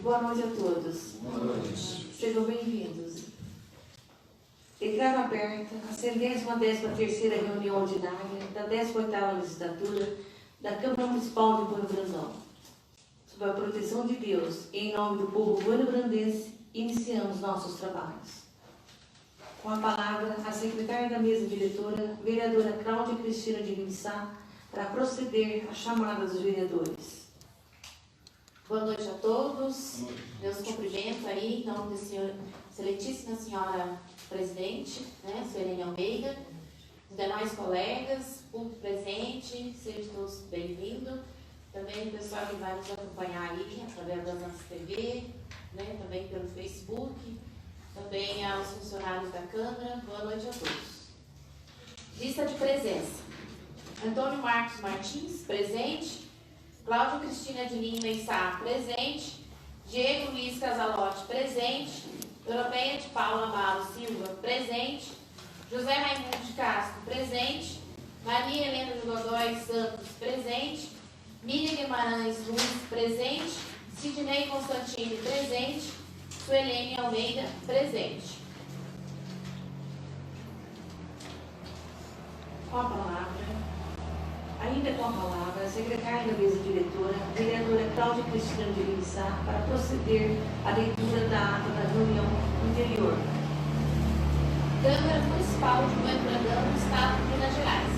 Boa noite a todos. Boa noite. Sejam bem-vindos. Declaro aberta a 110ª reunião ordinária da 18ª legislatura da Câmara Municipal de Bueno Brandão. Sob a proteção de Deus e em nome do povo bueno-brandense, iniciamos nossos trabalhos. Com a palavra, a secretária da mesa diretora, vereadora Cláudia Cristina de Lima Sá, para proceder à chamada dos vereadores. Boa noite a todos. Meus cumprimentos aí, em nome da excelentíssima senhora presidente, Suelene Almeida, os demais colegas, público presente, sejam todos bem-vindos. Também o pessoal que vai nos acompanhar aí, através das nossas TV, também pelo Facebook, também aos funcionários da Câmara. Boa noite a todos. Lista de presença. Antônio Marcos Martins, presente. Cláudia Cristina de Lima Sá, presente. Diego Luiz Casalotti, presente. Europeia de Paula Amaro Silva, presente. José Raimundo de Castro, presente. Maria Helena de Godoy Santos, presente. Miriam Guimarães Luz, presente. Sidney Constantini, presente. Suelene Almeida, presente. Com a palavra, ainda com a palavra, a secretária da mesa diretora, vereadora Cláudia Cristina de Lima Sá, para proceder à leitura da ata da reunião anterior. Câmara Municipal de Bueno Brandão, Estado de Minas Gerais.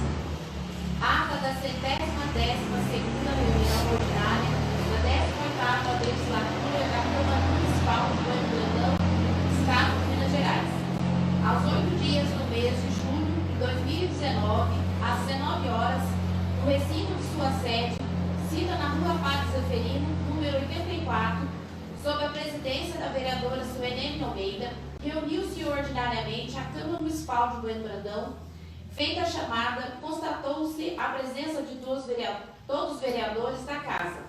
Ata da 110ª reunião ordinária da 18ª legislatura da Câmara Municipal de Bueno Brandão, Estado de Minas Gerais. Aos 8 dias do mês de julho de 2019, às 19 horas, no recinto de sua sede, cita na Rua Padre Zeferino, número 84, sob a presidência da vereadora Suelene Almeida, reuniu-se ordinariamente a Câmara Municipal de Bueno Brandão. Feita a chamada, constatou-se a presença de todos os vereadores da Casa.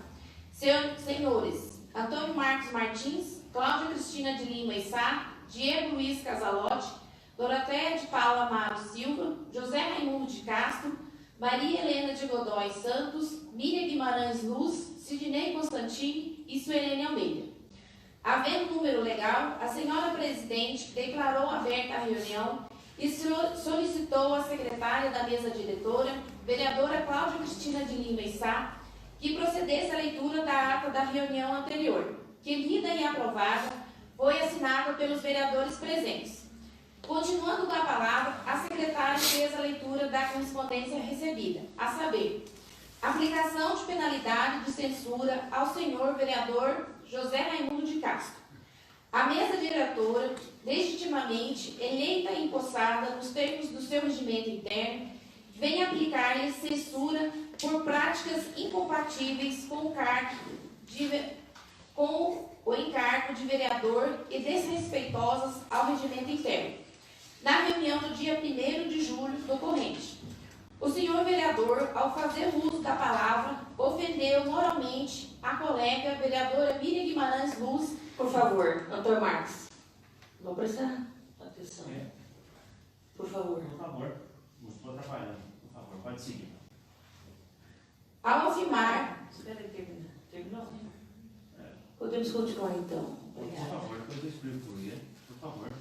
Senhores Antônio Marcos Martins, Cláudia Cristina de Lima Sá, Diego Luiz Casalotti, Doroteia de Paula Amaro Silva, José Raimundo de Castro, Maria Helena de Godoy Santos, Miriam Guimarães Luz, Sidney Constantini e Suelene Almeida. Havendo número legal, a senhora presidente declarou aberta a reunião e solicitou à secretária da mesa diretora, vereadora Cláudia Cristina de Lima Sá, que procedesse à leitura da ata da reunião anterior, que, lida e aprovada, foi assinada pelos vereadores presentes. Continuando com a palavra, a secretária fez a leitura da correspondência recebida, a saber, aplicação de penalidade de censura ao senhor vereador José Raimundo de Castro. A mesa diretora, legitimamente eleita e empossada nos termos do seu regimento interno, vem aplicar-lhe censura por práticas incompatíveis com o encargo de vereador e desrespeitosas ao regimento interno. Na reunião do dia 1º de julho do corrente, o senhor vereador, ao fazer uso da palavra, ofendeu moralmente a colega vereadora Miriam Guimarães Luz. Por favor, Antônio Marcos, vou prestar atenção. Por favor. Por favor, não estou atrapalhando. Por favor, pode seguir. Ao afirmar... Espera aí, terminou? Podemos continuar então. Obrigada. Por favor, depois eu explico por quê. Por favor.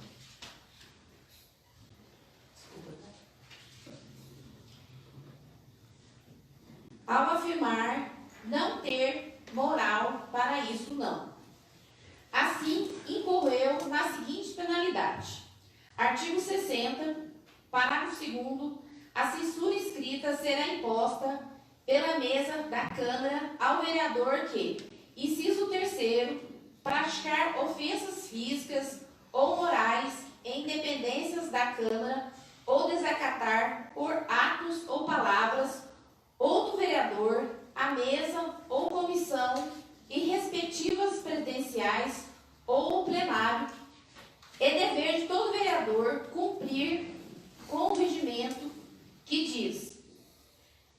Ao afirmar não ter moral para isso não. Assim, incorreu na seguinte penalidade. Artigo 60, parágrafo 2º, a censura escrita será imposta pela mesa da Câmara ao vereador que, inciso 3º, praticar ofensas físicas ou morais em dependências da Câmara ou desacatar por atos ou palavras ou do vereador, a mesa ou comissão e respectivas credenciais ou o plenário, é dever de todo vereador cumprir com o regimento que diz,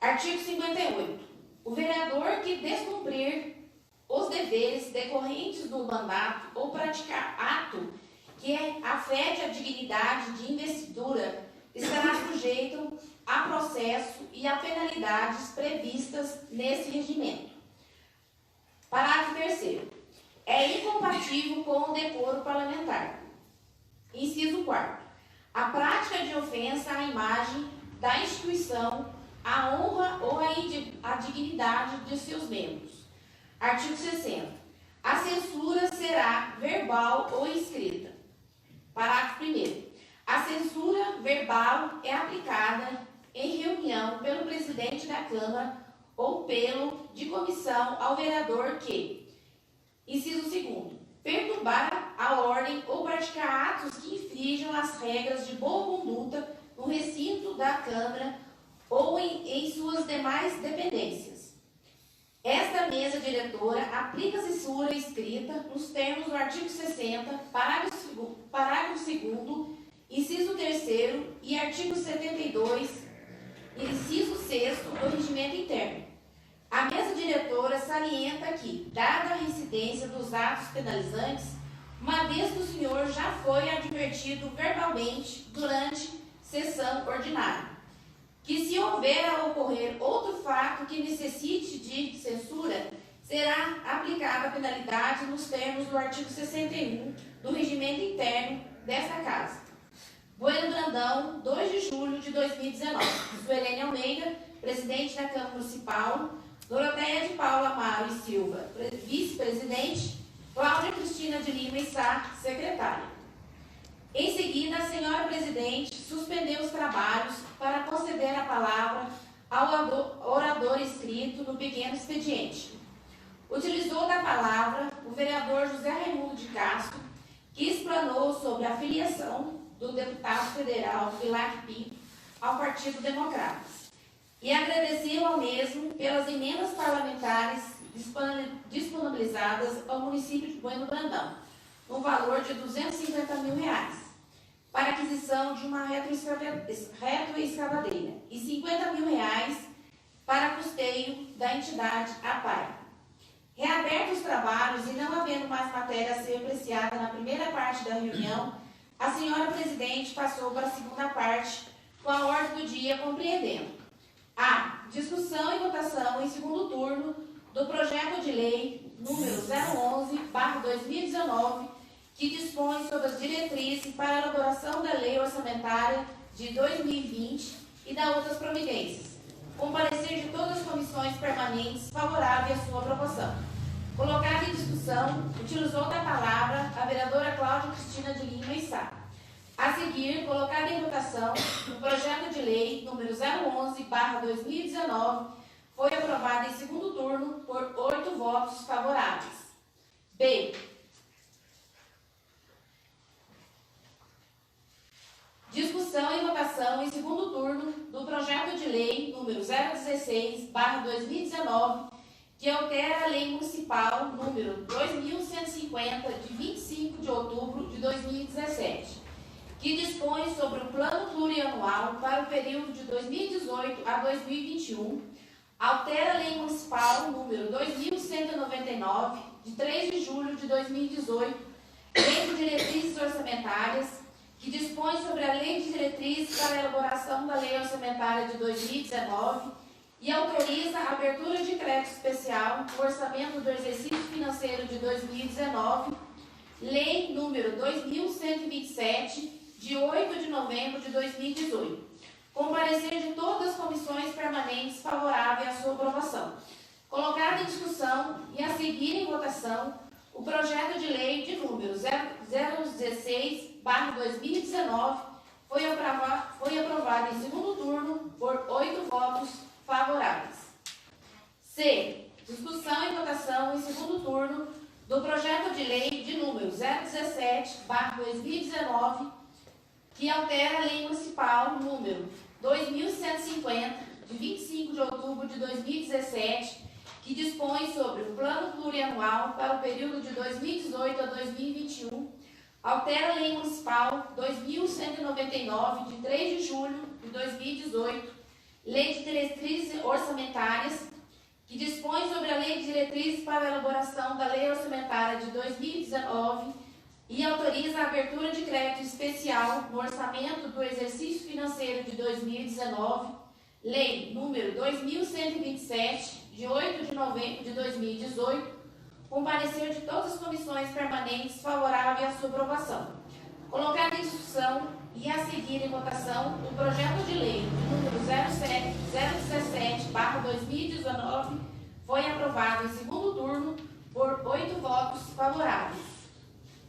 artigo 58, o vereador que descumprir os deveres decorrentes do mandato ou praticar ato que afete a dignidade de investidura estará sujeito a processo e a penalidades previstas nesse regimento. Parágrafo 3º. é incompatível com o decoro parlamentar. Inciso 4º. A prática de ofensa à imagem da instituição, à honra ou à dignidade de seus membros. Artigo 60. A censura será verbal ou escrita. Parágrafo 1º. A censura verbal é aplicada em reunião pelo presidente da Câmara ou pelo de comissão ao vereador que, inciso 2º, perturbar a ordem ou praticar atos que infringam as regras de boa conduta no recinto da Câmara ou em suas demais dependências. Esta mesa diretora aplica a censura escrita nos termos do artigo 60, parágrafo 2º, inciso 3º e artigo 72, inciso 6º do regimento interno. A mesa diretora salienta que, dada a reincidência dos atos penalizantes, uma vez que o senhor já foi advertido verbalmente durante sessão ordinária, que se houver a ocorrer outro fato que necessite de censura, será aplicada a penalidade nos termos do artigo 61 do regimento interno desta Casa. Bueno Brandão, 2 de julho de 2019. Suelene Almeida, presidente da Câmara Municipal. Doroteia de Paula Amaro e Silva, vice-presidente. Cláudia Cristina de Lima e Sá, secretária. Em seguida, a senhora presidente suspendeu os trabalhos para conceder a palavra ao orador inscrito no pequeno expediente. Utilizou da palavra o vereador José Raimundo de Castro, que explanou sobre a filiação do deputado federal Vilac Pinto ao Partido Democrata e agradeceu ao mesmo pelas emendas parlamentares disponibilizadas ao município de Bueno Brandão, no valor de R$ 250 mil, para aquisição de uma retroescavadeira e R$ 50 mil para custeio da entidade APAI. Reabertos os trabalhos e não havendo mais matéria a ser apreciada na primeira parte da reunião, a senhora presidente passou para a segunda parte, com a ordem do dia compreendendo: a. Discussão e votação em segundo turno do projeto de lei número 011/2019, que dispõe sobre as diretrizes para a elaboração da lei orçamentária de 2020 e da outras providências. Com parecer de todas as comissões permanentes favorável à sua aprovação. Colocada em discussão, utilizou da palavra a vereadora Cláudia Cristina de Lima e Sá. A seguir, colocado em votação, o projeto de lei número 011/2019 foi aprovado em segundo turno por 8 votos favoráveis. B. Discussão e votação em segundo turno do projeto de lei número 016/2019, que altera a lei municipal número 2150, de 25 de outubro de 2017, que dispõe sobre o plano plurianual para o período de 2018 a 2021, altera a lei municipal número 2199, de 3 de julho de 2018, lei de diretrizes orçamentárias, que dispõe sobre a lei de diretrizes para a elaboração da lei orçamentária de 2019 e autoriza a abertura de crédito especial no orçamento do exercício financeiro de 2019, lei número 2127, de 8 de novembro de 2018, com parecer de todas as comissões permanentes favorável à sua aprovação. Colocado em discussão e a seguir em votação, o projeto de lei de número 016/2019 foi aprovado em segundo turno por 8 votos favoráveis. C. Discussão e votação em segundo turno do projeto de lei de número 017/2019, que altera a lei municipal número 2150, de 25 de outubro de 2017, que dispõe sobre o plano plurianual para o período de 2018 a 2021, altera a lei municipal 2199, de 3 de julho de 2018, lei de diretrizes orçamentárias, que dispõe sobre a lei de diretrizes para a elaboração da lei orçamentária de 2019 e autoriza a abertura de crédito especial no orçamento do exercício financeiro de 2019, lei número 2127, de 8 de novembro de 2018, com parecer de todas as comissões permanentes favorável à sua aprovação. Colocado em discussão e a seguir em votação o projeto de lei número 017/2019 foi aprovado em segundo turno por 8 votos favoráveis.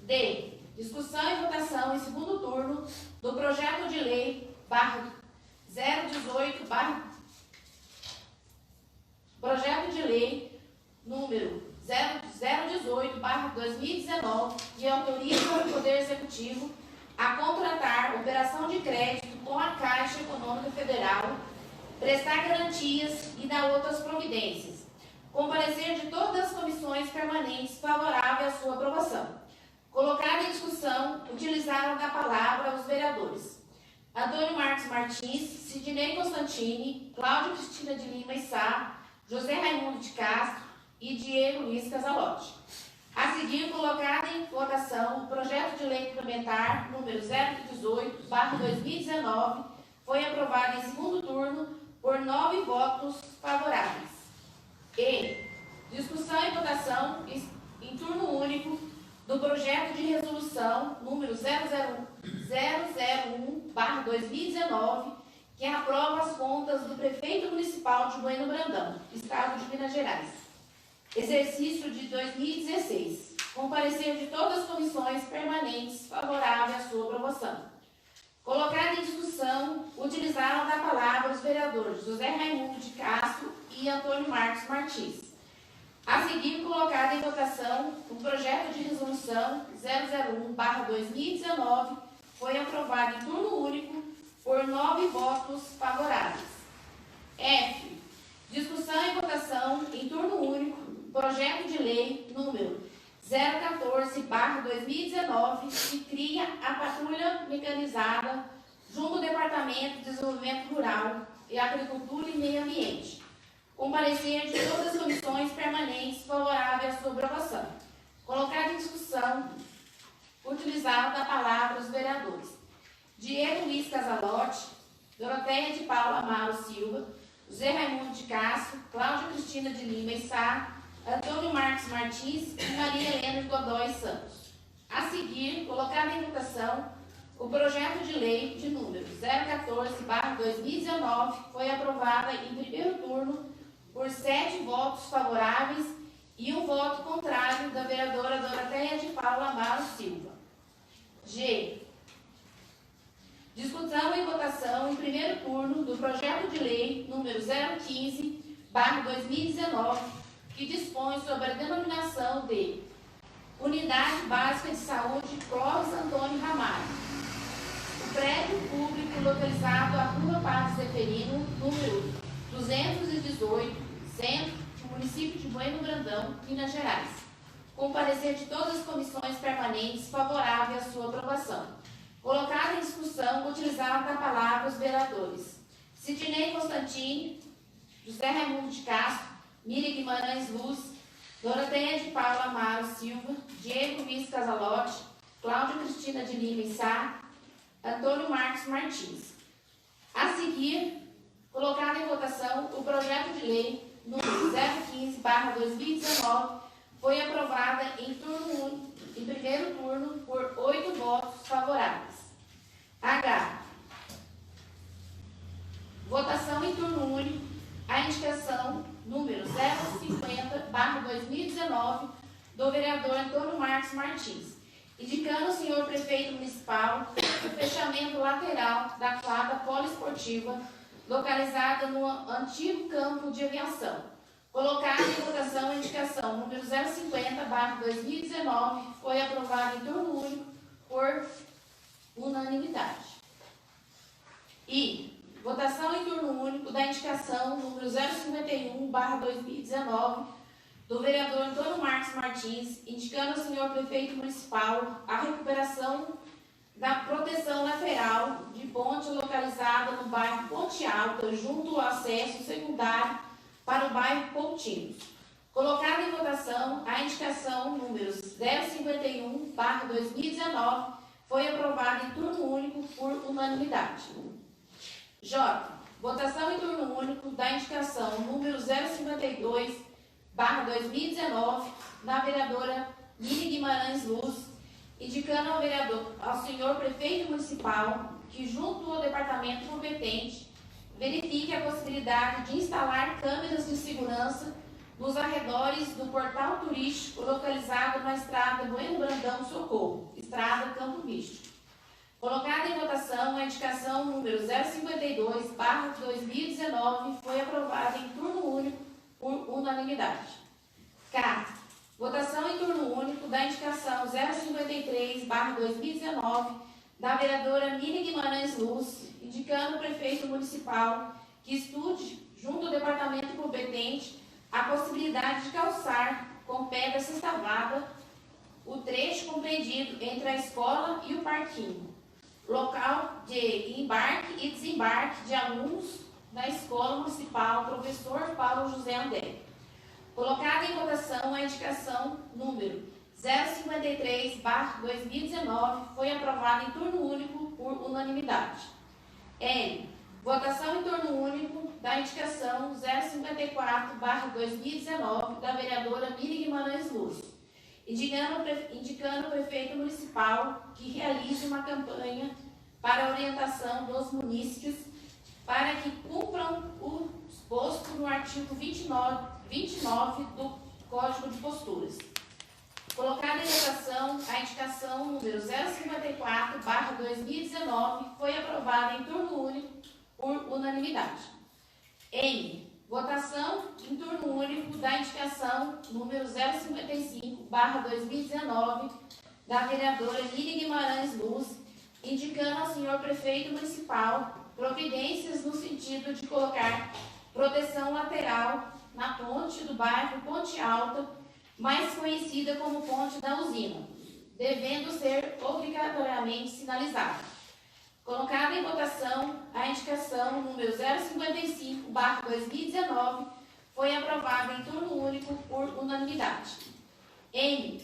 D. Discussão e votação em segundo turno do projeto de lei projeto de lei número 018/2019, que autoriza o Poder Executivo a contratar operação de crédito com a Caixa Econômica Federal, prestar garantias e dar outras providências. Com parecer de todas as comissões permanentes favorável à sua aprovação. Colocado em discussão, utilizaram da palavra os vereadores Antônio Marcos Martins, Sidnei Constantini, Cláudia Cristina de Lima e Sá, José Raimundo de Castro e Diego Luiz Casalotti. A seguir, colocado em votação o projeto de lei complementar número 018/2019 foi aprovado em segundo turno por 9 votos favoráveis. E discussão e votação em turno único do projeto de resolução número 001/2019, que aprova as contas do prefeito municipal de Bueno Brandão, estado de Minas Gerais, exercício de 2016, com parecer de todas as comissões permanentes favorável à sua aprovação. Colocado em discussão, utilizaram da palavra os vereadores José Raimundo de Castro e Antônio Marcos Martins. A seguir, colocado em votação, o projeto de resolução 001/2019 foi aprovado em turno único por 9 votos favoráveis. F. Discussão e votação em turno único, projeto de lei número 014/2019, que cria a patrulha mecanizada junto ao Departamento de Desenvolvimento Rural e Agricultura e Meio Ambiente, com parecer de todas as comissões permanentes favorável à sua aprovação. Colocado em discussão, utilizado da palavra os vereadores Diego Luiz Casalotti, Doroteia de Paula Amaro Silva, José Raimundo de Castro, Cláudia Cristina de Lima e Sá, Antônio Marcos Martins e Maria Helena de Godoy Santos. A seguir, colocado em votação, o projeto de lei de número 014/2019 foi aprovado em primeiro turno por 7 votos favoráveis e 1 voto contrário da vereadora Doroteia de Paula Amaro Silva. G. Discussão e votação em primeiro turno do projeto de lei número 015/2019, que dispõe sobre a denominação de Unidade Básica de Saúde Clóvis Antônio Ramalho. O prédio público localizado à Rua Padre Zeferino, número 218, centro do município de Bueno Brandão, Minas Gerais, com parecer de todas as comissões permanentes favorável à sua aprovação. Colocado em discussão, utilizado da palavra os vereadores Sidnei Constantini, José Raimundo de Castro, Miriam Guimarães Luz, Doroteia de Paula Amaro Silva, Diego Luiz Casalotti, Cláudia Cristina de Lima e Sá, Antônio Marcos Martins. A seguir, colocado em votação o projeto de lei número 015/2019, foi aprovada em primeiro turno por 8 votos favoráveis. H. Votação em turno único, a indicação número 050/2019 do vereador Antônio Marcos Martins, indicando o senhor prefeito municipal o fechamento lateral da quadra poliesportiva localizada no antigo campo de aviação. Colocado em votação a indicação número 050/2019 foi aprovado em turno único por unanimidade. E votação em turno único da indicação número 051/2019 do vereador Antônio Marcos Martins, indicando ao senhor prefeito municipal a recuperação da proteção lateral de ponte localizada no bairro Ponte Alta, junto ao acesso secundário para o bairro Pontinhos. Colocado em votação a indicação número 051/2019 foi aprovada em turno único por unanimidade. J. Votação em turno único da indicação número 2019, da vereadora Miriam Guimarães Luz, indicando ao senhor prefeito municipal que, junto ao departamento competente, verifique a possibilidade de instalar câmeras de segurança nos arredores do portal turístico localizado na estrada Bueno Brandão Socorro, estrada Campo Místico. Colocada em votação, a indicação número 052/2019 foi aprovada em turno único por unanimidade. K. Votação em turno único da indicação 053/2019 da vereadora Miriam Guimarães Luz, indicando o prefeito municipal que estude, junto ao departamento competente, a possibilidade de calçar com pedra sextavada o trecho compreendido entre a escola e o parquinho, local de embarque e desembarque de alunos da Escola Municipal Professor Paulo José André. Colocada em votação a indicação número 053/2019 foi aprovada em turno único por unanimidade. L. Votação em turno único da indicação 054/2019 da vereadora Miriam Guimarães Luz, indicando o prefeito municipal que realize uma campanha para a orientação dos munícipes para que cumpram o exposto no artigo 29 do Código de Posturas. Colocada em votação, a indicação número 054/2019 foi aprovada em turno único por unanimidade. M. Votação em turno único da indicação número 055/2019 da vereadora Miriam Guimarães Luz, indicando ao senhor prefeito municipal providências no sentido de colocar proteção lateral na ponte do bairro Ponte Alta, mais conhecida como Ponte da Usina, devendo ser obrigatoriamente sinalizada. Colocada em votação, a indicação número 055/2019 foi aprovada em turno único por unanimidade. N.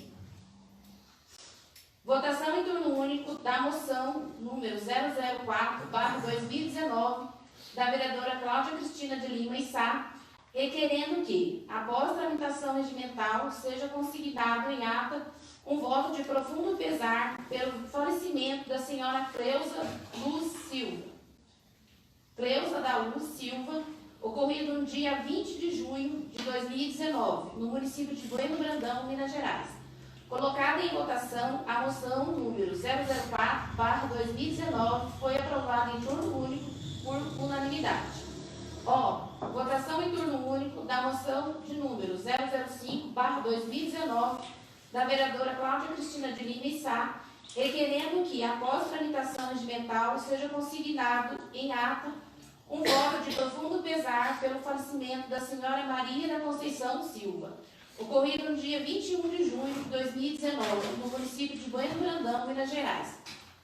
Votação em turno único da moção número 004/2019 da vereadora Cláudia Cristina de Lima e Sá, requerendo que, após tramitação regimental, seja consignado em ata um voto de profundo pesar pelo falecimento da senhora Cleusa da Luz Silva, ocorrido no dia 20 de junho de 2019, no município de Bueno Brandão, Minas Gerais. Colocada em votação, a moção número 004/2019 foi aprovada em turno único por unanimidade. O. Votação em turno único da moção de número 005/2019 da vereadora Cláudia Cristina de Lima e Sá, requerendo que, após tramitação regimental, seja consignado em ata um voto de profundo pesar pelo falecimento da senhora Maria da Conceição Silva, ocorrido no dia 21 de junho de 2019, no município de Bueno Brandão, Minas Gerais.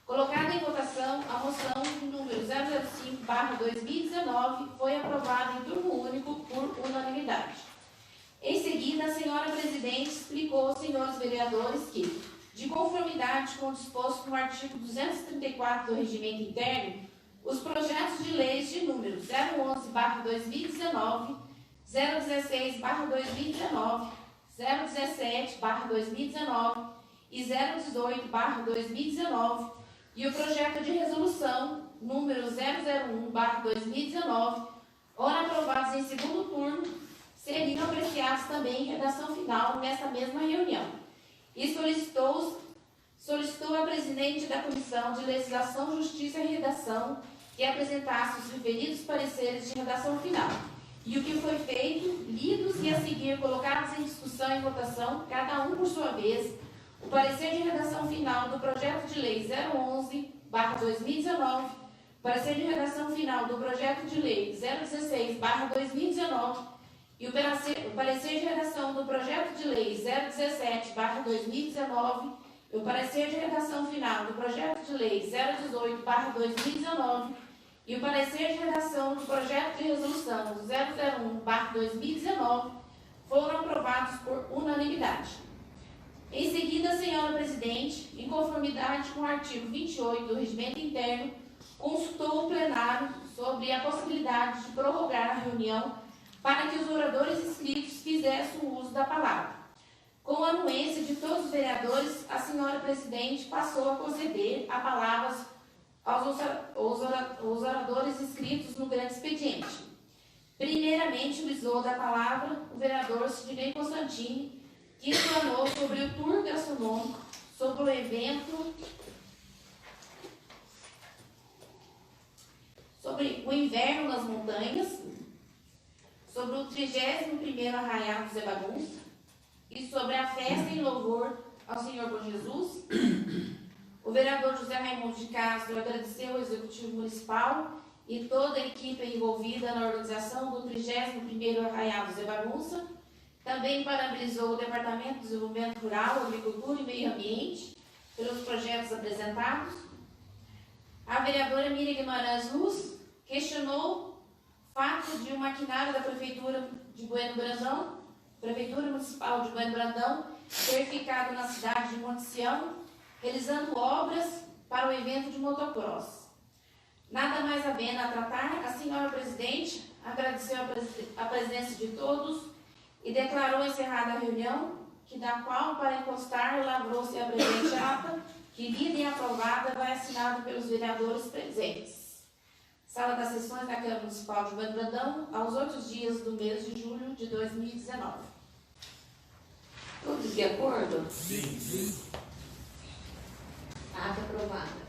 Colocada em votação, a moção número 005/2019 foi aprovada em turno único por unanimidade. Em seguida, a senhora presidente explicou aos senhores vereadores que, de conformidade com o disposto no artigo 234 do Regimento Interno, os projetos de leis de número 011/2019, 016/2019, 017/2019 e 018/2019 e o projeto de resolução número 001/2019, ora aprovados em segundo turno, seriam apreciados também em redação final nesta mesma reunião. E solicitou a presidente da Comissão de Legislação, Justiça e Redação que apresentasse os referidos pareceres de redação final. E o que foi feito, lidos e a seguir colocados em discussão e votação, cada um por sua vez, o parecer de redação final do projeto de lei 011/2019, o parecer de redação final do projeto de lei 016/2019 e o parecer de redação do projeto de lei 017/2019 e o parecer de redação final do projeto de lei 018/2019 e o parecer de redação do projeto de resolução 001/2019 foram aprovados por unanimidade. Em seguida, a senhora presidente, em conformidade com o artigo 28 do Regimento Interno, consultou o plenário sobre a possibilidade de prorrogar a reunião para que os oradores inscritos fizessem o uso da palavra. Com a anuência de todos os vereadores, a senhora presidente passou a conceder a palavra aos oradores inscritos no grande expediente. Primeiramente, utilizou da palavra o vereador Sidney Constantini, que explanou sobre o tour gastronômico, sobre o evento, sobre o inverno nas montanhas, sobre o 31º Arraial do Zé Bagunça e sobre a festa em louvor ao Senhor Bom Jesus. O vereador José Raimundo de Castro agradeceu ao Executivo Municipal e toda a equipe envolvida na organização do 31º Arraial do Zé Bagunça. Também parabenizou o Departamento de Desenvolvimento Rural, Agricultura e Meio Ambiente pelos projetos apresentados. A vereadora Miriam Guimarães Luz questionou o fato de um maquinário da Prefeitura de Bueno Brandão, Prefeitura Municipal de Bueno Brandão, ter ficado na cidade de Monte Sião, realizando obras para o evento de motocross. Nada mais havendo a tratar, a senhora presidente agradeceu a presença de todos e declarou encerrada a reunião, que da qual, para encostar, lavrou-se a presente ata, que, lida e aprovada, vai assinada pelos vereadores presentes. Sala das Sessões da Câmara Municipal de Bueno Brandão, aos 8 dias do mês de julho de 2019. Todos de acordo? Sim. Ata aprovada.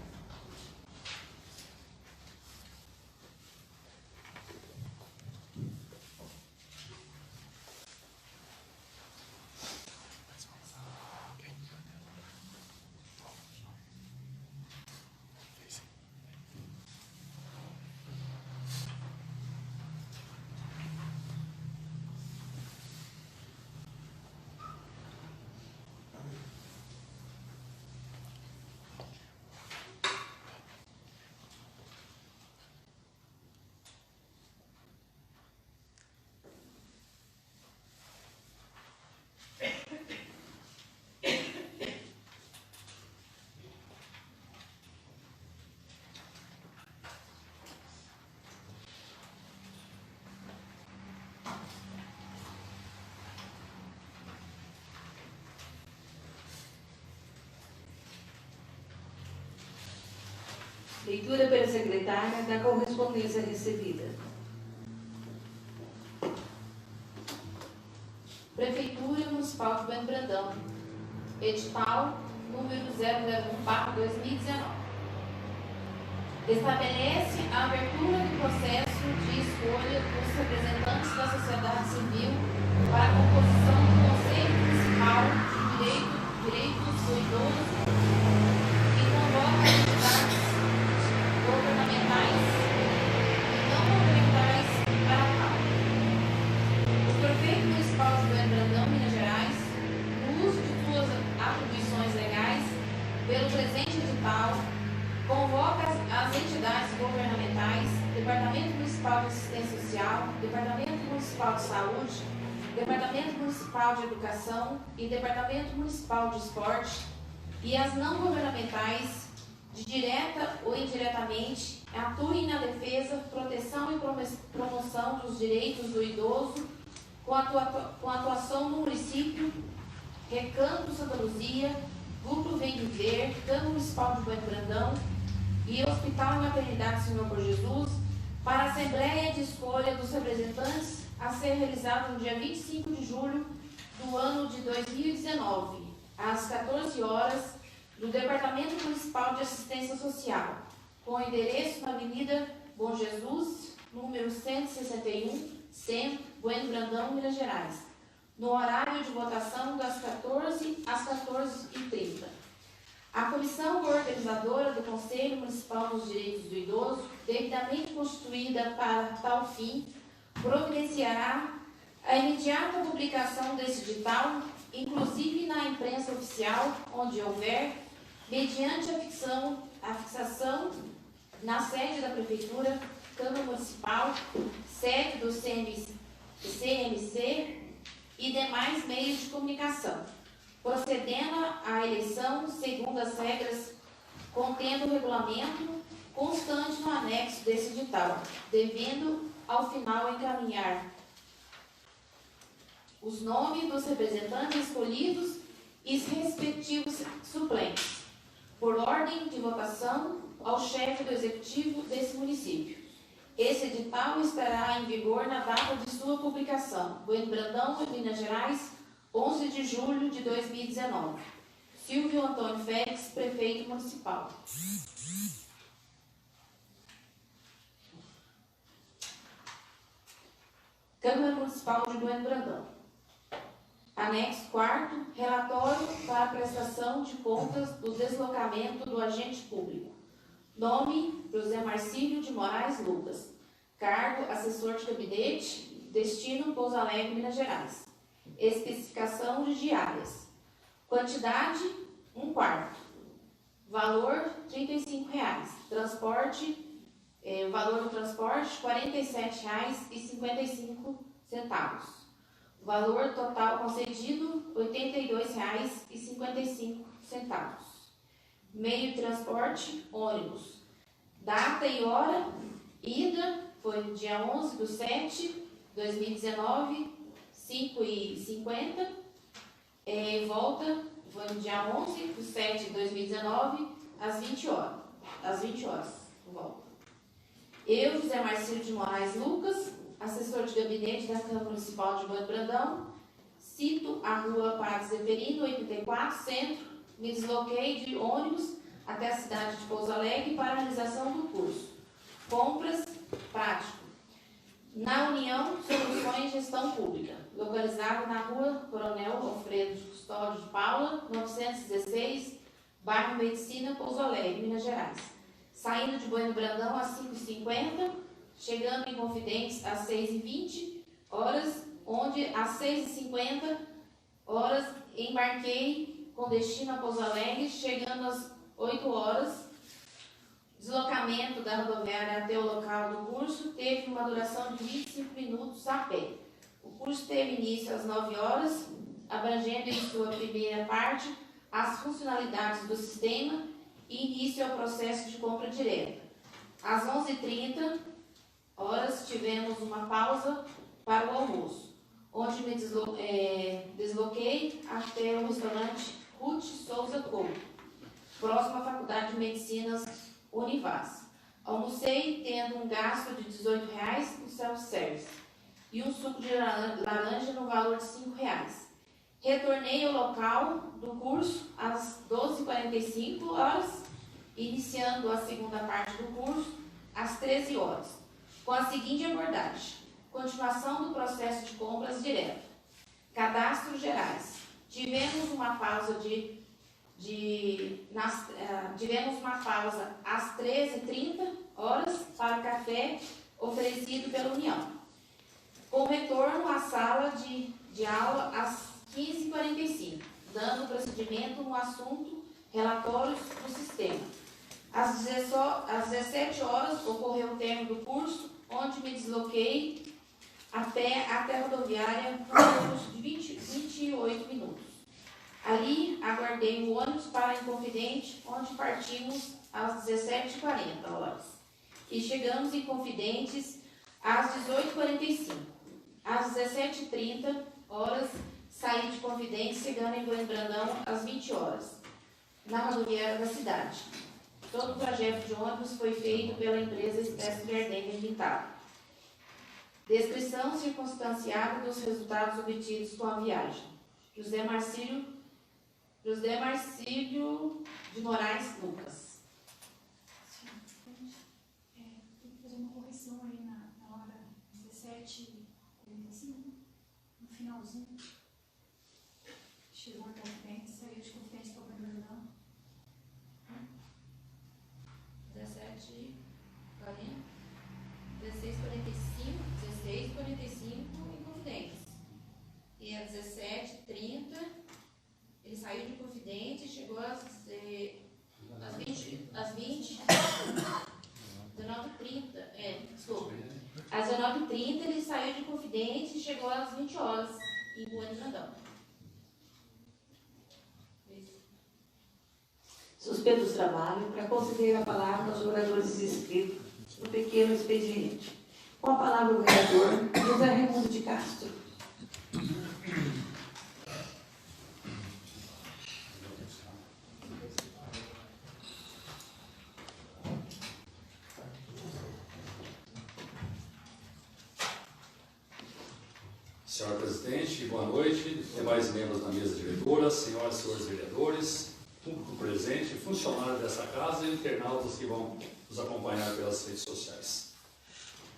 Leitura pela secretária da correspondência recebida. Prefeitura Municipal de Bueno Brandão, edital número 001/2019. Estabelece a abertura do processo de escolha dos representantes da sociedade civil para a composição do Conselho Municipal de Direitos do Idoso e convoca as entidades governamentais e não governamentais para tal. O prefeito municipal de Bueno Brandão, Minas Gerais, no uso de suas atribuições legais, pelo presente edital, convoca as entidades governamentais, Departamento Municipal de Assistência Social, Departamento Municipal de Saúde, Departamento Municipal de Educação e Departamento Municipal de Esporte e as não governamentais, de direta ou indiretamente, atuem na defesa, proteção e promoção dos direitos do idoso com atuação no município, Recanto Santa Luzia, Grupo Vem Viver, Câmara Municipal de Bueno Brandão e Hospital e Maternidade Senhor Bom Jesus, para a Assembleia de Escolha dos Representantes a ser realizada no dia 25 de julho do ano de 2019, às 14 horas, no Departamento Municipal de Assistência Social, com endereço na Avenida Bom Jesus, número 161, Centro, Bueno Brandão, Minas Gerais, no horário de votação das 14 às 14h30. A comissão organizadora do Conselho Municipal dos Direitos do Idoso, devidamente constituída para tal fim, providenciará a imediata publicação desse edital, inclusive na imprensa oficial, onde houver, mediante a fixação na sede da Prefeitura, Câmara Municipal, sede do CMC e demais meios de comunicação, procedendo à eleição segundo as regras contendo o regulamento constante no anexo desse edital, devendo, ao final, encaminhar os nomes dos representantes escolhidos e os respectivos suplentes, por ordem de votação ao chefe do executivo desse município. Esse edital estará em vigor na data de sua publicação. Bueno Brandão, Minas Gerais, 11 de julho de 2019. Silvio Antônio Félix, prefeito municipal. Câmara Municipal de Bueno Brandão. Anexo 4º, relatório para prestação de contas do deslocamento do agente público. Nome, José Marcílio de Moraes Lucas. Cargo, assessor de gabinete. Destino, Pouso Alegre, Minas Gerais. Especificação de diárias. Quantidade, 1/4. Valor, R$ 35,00. Transporte, valor do transporte, R$ 47,55. Valor total concedido, R$ 82,55. Meio de transporte, ônibus. Data e hora, ida, foi no dia 11/7/2019, 5h50. Volta, foi no dia 11/7/2019, às 20 horas. Volta. Eu, José Marcílio de Moraes Lucas, assessor de gabinete da Câmara Municipal de Bueno Brandão, cito a rua Padre Zeferino, 84, centro, me desloquei de ônibus até a cidade de Pouso Alegre para a realização do curso. Compras, prático. Na União, Soluções de Gestão Pública, localizado na rua Coronel Alfredo de Custódio de Paula, 916, bairro Medicina, Pouso Alegre, Minas Gerais. Saindo de Bueno Brandão às 5h50, chegando em Confidentes às 6h20, onde às 6h50 embarquei com destino a Pouso Alegre, chegando às 8 horas. Deslocamento da rodoviária até o local do curso teve uma duração de 25 minutos a pé. O curso teve início às 9 horas, abrangendo em sua primeira parte as funcionalidades do sistema e início ao processo de compra direta. Às 11h30, tivemos uma pausa para o almoço, onde me desloquei até o restaurante Ruth Souza Couto, próximo à Faculdade de Medicina Univas. Almocei tendo um gasto de R$ 18,00 no self-service e um suco de laranja no valor de R$ 5,00. Retornei ao local do curso às 12h45, iniciando a segunda parte do curso às 13 horas, com a seguinte abordagem: continuação do processo de compras direto. Cadastros gerais. Tivemos uma pausa às 13h30 para o café oferecido pela União, com retorno à sala de aula às 15h45, dando procedimento no assunto relatórios do sistema. Às 17 horas ocorreu o término do curso, onde me desloquei a pé até a rodoviária por menos de 28 minutos. Ali, aguardei o ônibus para Inconfidente, onde partimos às 17h40 e chegamos em Confidentes às 18h45. Às 17h30 saí de Confidentes, chegando em Bueno Brandão às 20 horas, na rodoviária da cidade. Todo o trajeto de ônibus foi feito pela empresa Expresso Gardenia Limitada. Descrição circunstanciada dos resultados obtidos com a viagem. José Marcílio de Moraes Lucas. Tem que fazer uma correção aí na hora 17h45, no finalzinho. Chegou em Confidentes, saiu de Confidentes para Bueno Brandão. 17h40, 16h45 em Confidentes. E às 17h30 ele saiu de Confidentes e chegou às 19h30. Às 19h30 ele saiu de Confidentes e chegou às 20 horas em Bueno Brandão. Suspendo os trabalhos para conceder a palavra aos oradores inscritos no pequeno expediente. Com a palavra o vereador José Raimundo de Castro. Senhora Presidente, boa noite, demais membros da mesa diretora, senhoras e senhores vereadores, público presente, funcionários dessa casa e internautas que vão nos acompanhar pelas redes sociais.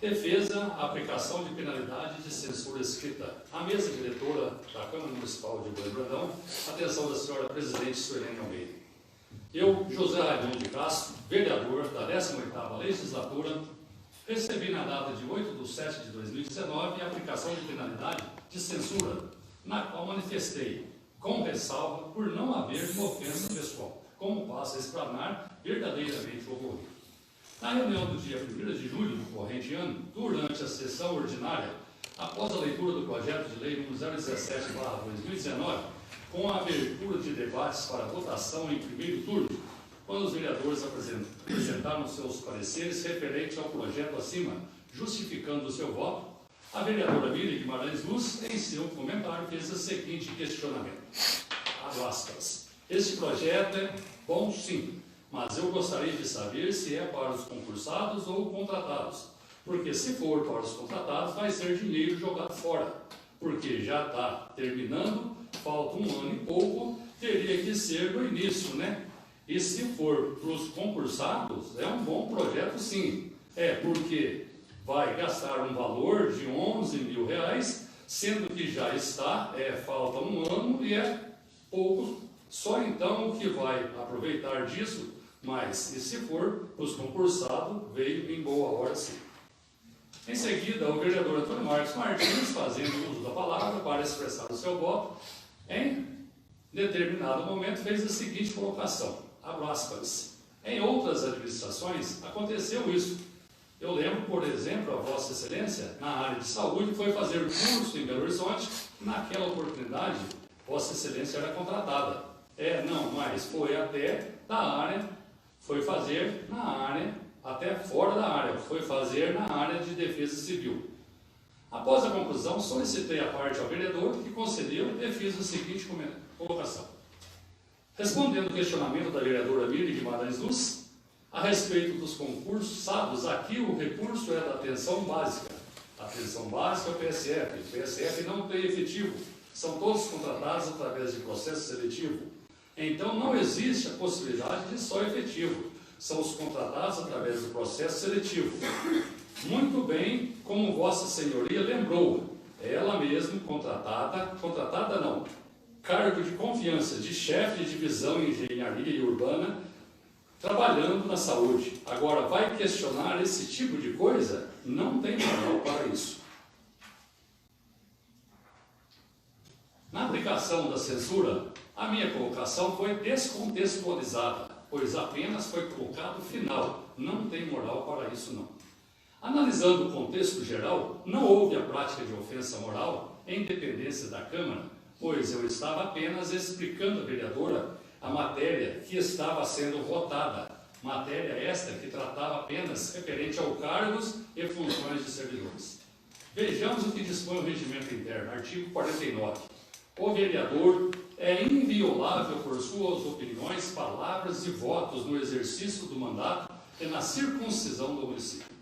Defesa, aplicação de penalidade de censura escrita. A mesa diretora da Câmara Municipal de Boi Brandão, atenção da senhora Presidente Suelene Almeida. Eu, José Raimundo de Castro, vereador da 18ª Legislatura, recebi na data de 8/7/2019 a aplicação de penalidade de censura, na qual manifestei, com ressalva, por não haver uma ofensa pessoal, como passa a explanar verdadeiramente ocorrido. Na reunião do dia 1º de julho do corrente ano, durante a sessão ordinária, após a leitura do projeto de lei nº 017/2019, com a abertura de debates para votação em primeiro turno, quando os vereadores apresentaram seus pareceres referentes ao projeto acima, justificando o seu voto, a vereadora Miriam Guimarães Luz, em seu comentário, fez o seguinte questionamento. Abro aspas. Este projeto é bom, sim, mas eu gostaria de saber se é para os concursados ou contratados, porque se for para os contratados, vai ser dinheiro jogado fora, porque já está terminando, falta 1 ano e pouco, teria que ser no início, né? E se for para os concursados, é um bom projeto sim. Porque vai gastar um valor de R$11 mil, sendo que já está, falta 1 ano e é pouco. Só então o que vai aproveitar disso, mas e se for para os concursados, veio em boa hora sim. Em seguida, o vereador Antônio Marcos Martins, fazendo uso da palavra para expressar o seu voto, em determinado momento fez a seguinte colocação. Abro aspas. Em outras administrações aconteceu isso. Eu lembro, por exemplo, a Vossa Excelência, na área de saúde, foi fazer curso em Belo Horizonte. Naquela oportunidade, Vossa Excelência era contratada. Não, mas foi até da área, foi fazer na área, até fora da área, foi fazer na área de defesa civil. Após a conclusão, solicitei a parte ao vereador, que concedeu e fiz a seguinte colocação. Respondendo ao questionamento da vereadora Miriam Guimarães Luz, a respeito dos concursados, aqui o recurso é da atenção básica. A atenção básica é o PSF. O PSF não tem efetivo. São todos contratados através de processo seletivo. Então, não existe a possibilidade de só efetivo. São os contratados através do processo seletivo. Muito bem, como Vossa Senhoria lembrou, ela mesma contratada não, cargo de confiança de chefe de divisão em engenharia urbana, trabalhando na saúde. Agora, vai questionar esse tipo de coisa? Não tem moral para isso. Na aplicação da censura, a minha colocação foi descontextualizada, pois apenas foi colocado final. Não tem moral para isso, não. Analisando o contexto geral, não houve a prática de ofensa moral em dependência da Câmara, pois eu estava apenas explicando à vereadora a matéria que estava sendo votada, matéria esta que tratava apenas referente ao cargos e funções de servidores. Vejamos o que dispõe o regimento interno, artigo 49. O vereador é inviolável por suas opiniões, palavras e votos no exercício do mandato e na circuncisão do município.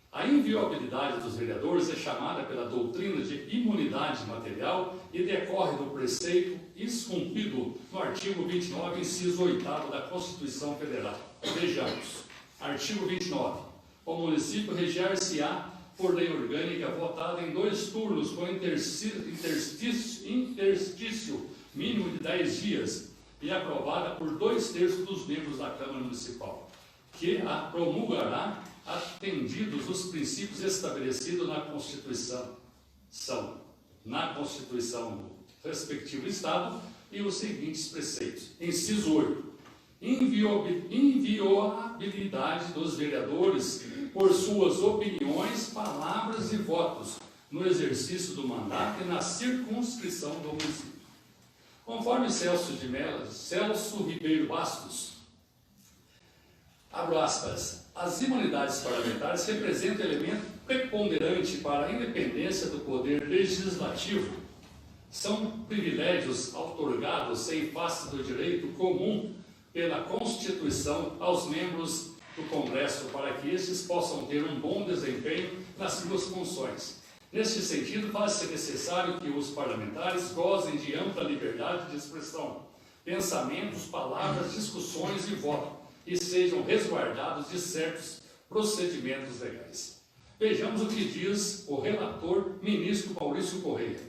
A inviolabilidade dos vereadores é chamada pela doutrina de imunidade material e decorre do preceito esculpido no artigo 29, inciso 8º da Constituição Federal. Vejamos. Artigo 29. O município reger-se-á por lei orgânica votada em 2 turnos com interstício mínimo de 10 dias e aprovada por 2/3 dos membros da Câmara Municipal, que a promulgará atendidos os princípios estabelecidos na Constituição, do respectivo Estado e os seguintes preceitos. Inciso 8. Inviolabilidade dos vereadores por suas opiniões, palavras e votos no exercício do mandato e na circunscrição do município. Conforme Celso Ribeiro Bastos, abro aspas, as imunidades parlamentares representam elemento preponderante para a independência do poder legislativo. São privilégios outorgados em face do direito comum pela Constituição aos membros do Congresso para que estes possam ter um bom desempenho nas suas funções. Neste sentido, faz-se necessário que os parlamentares gozem de ampla liberdade de expressão, pensamentos, palavras, discussões e voto, e sejam resguardados de certos procedimentos legais. Vejamos o que diz o relator, ministro Maurício Correia.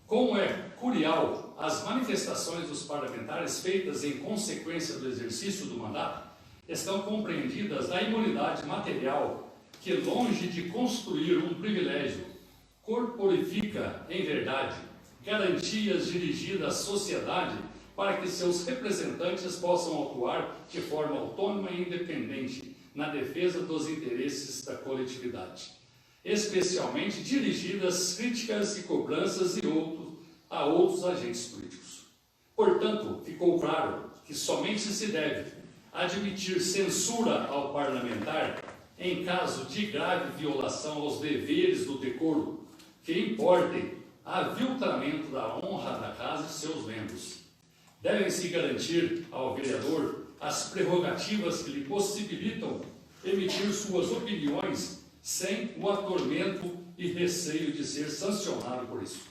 Como é curial as manifestações dos parlamentares feitas em consequência do exercício do mandato estão compreendidas na imunidade material que, longe de construir um privilégio, corporifica, em verdade, garantias dirigidas à sociedade para que seus representantes possam atuar de forma autônoma e independente na defesa dos interesses da coletividade, especialmente dirigidas críticas e cobranças a outros agentes políticos. Portanto, ficou claro que somente se deve admitir censura ao parlamentar em caso de grave violação aos deveres do decoro, que importem aviltamento da honra da casa e seus membros. Devem-se garantir ao vereador as prerrogativas que lhe possibilitam emitir suas opiniões sem o atormento e receio de ser sancionado por isso.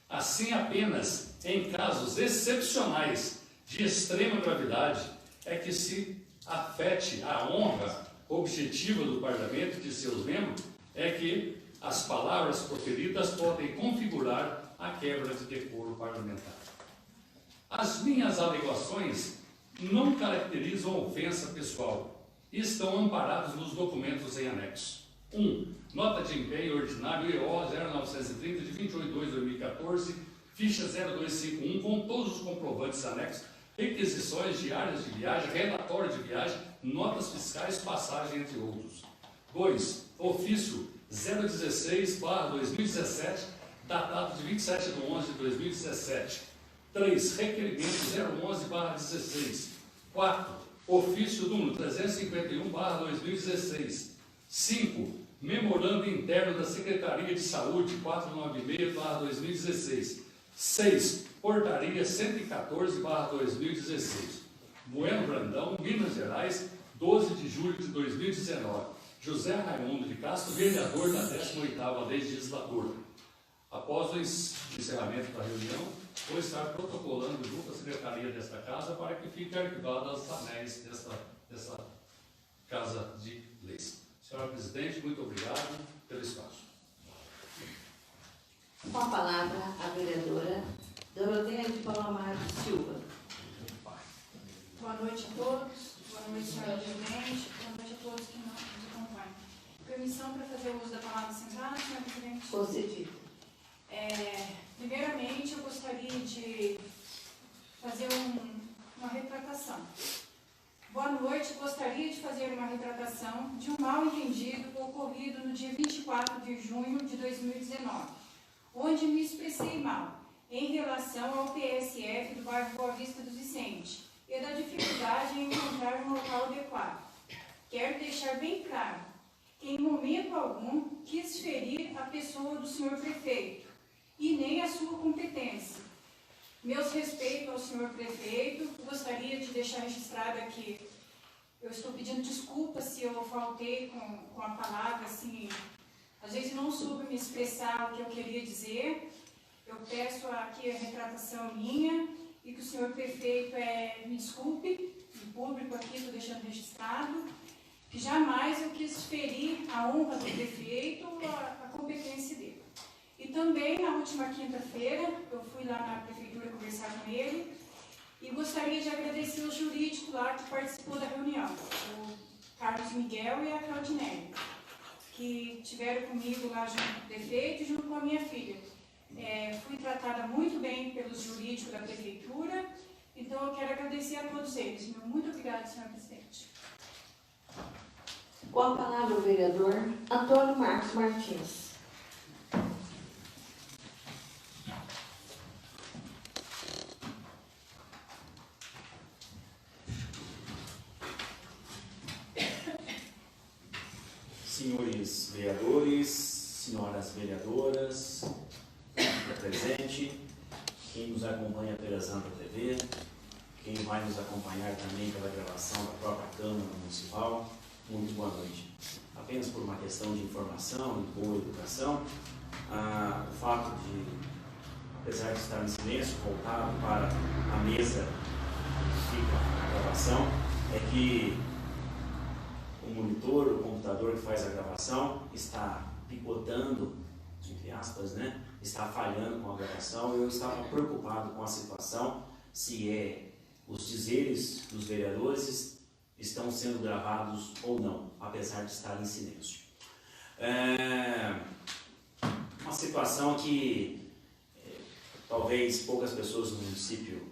Assim, apenas em casos excepcionais de extrema gravidade é que se afete a honra objetiva do parlamento e de seus membros, é que as palavras proferidas podem configurar a quebra de decoro parlamentar. As minhas alegações não caracterizam ofensa pessoal e estão amparadas nos documentos em anexo. 1. Nota de empenho ordinário EO 0930 de 28/2014, ficha 0251, com todos os comprovantes anexos, requisições diárias de viagem, relatório de viagem, notas fiscais, passagem, entre outros. 2. Ofício 016/2017, datado de 27/11/2017. 3. Requerimento 011/16. 4. Ofício número 351/2016. 5. Memorando interno da Secretaria de Saúde 496/2016. 6. Portaria 114/2016. Bueno Brandão, Minas Gerais, 12 de julho de 2019. José Raimundo de Castro, vereador da 18ª Legislatura. Após o encerramento da reunião, vou estar protocolando junto à Secretaria desta Casa para que fiquem arquivadas as anéis dessa Casa de Leis. Senhora Presidente, muito obrigado pelo espaço. Com a palavra, a vereadora Doroteia de Palomar Silva. Boa noite a todos, boa noite, senhora presidente, boa noite a todos que nos acompanham. Permissão para fazer o uso da palavra sentada, senhora presidente? Concedido. Primeiramente, eu gostaria de fazer uma retratação. Boa noite, gostaria de fazer uma retratação de um mal-entendido ocorrido no dia 24 de junho de 2019, onde me expressei mal em relação ao PSF do bairro Boa Vista do Vicente e da dificuldade em encontrar um local adequado. Quero deixar bem claro que em momento algum quis ferir a pessoa do senhor prefeito e nem a sua competência. Meus respeitos ao senhor prefeito, gostaria de deixar registrado aqui, eu estou pedindo desculpas se eu faltei com a palavra, assim, às vezes não soube me expressar o que eu queria dizer. Eu peço aqui a retratação minha e que o senhor prefeito me desculpe, em público aqui, estou deixando registrado, que jamais eu quis ferir a honra do prefeito, a competência dele. E também, na última quinta-feira, eu fui lá na prefeitura conversar com ele e gostaria de agradecer o jurídico lá que participou da reunião, o Carlos Miguel e a Claudinelli, que tiveram comigo lá junto com o prefeito e junto com a minha filha. Fui tratada muito bem pelos jurídicos da prefeitura, então eu quero agradecer a todos eles. Muito obrigada, senhora presidente. Com a palavra o vereador Antônio Marcos Martins. Senhores vereadores, senhoras vereadoras, presente, quem nos acompanha pela Santa TV, quem vai nos acompanhar também pela gravação da própria Câmara Municipal, muito boa noite. Apenas por uma questão de informação e boa educação, o fato de, apesar de estar em silêncio, voltado para a mesa que fica a gravação, é que o monitor, o computador que faz a gravação está picotando, entre aspas, né? Está falhando com a gravação. Eu estava preocupado com a situação, se os dizeres dos vereadores estão sendo gravados ou não, apesar de estar em silêncio. Uma situação que talvez poucas pessoas no município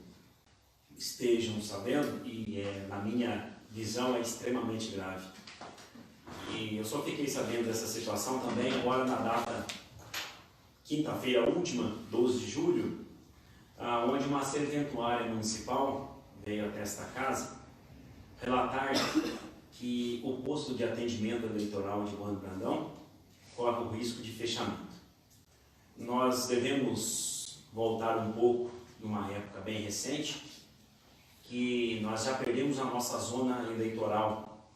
estejam sabendo e, na minha visão, é extremamente grave. E eu só fiquei sabendo dessa situação também agora na data quinta-feira última, 12 de julho, onde uma serventuária municipal veio até esta casa relatar que o posto de atendimento eleitoral de Bueno Brandão corre o risco de fechamento. Nós devemos voltar um pouco numa época bem recente, que nós já perdemos a nossa zona eleitoral.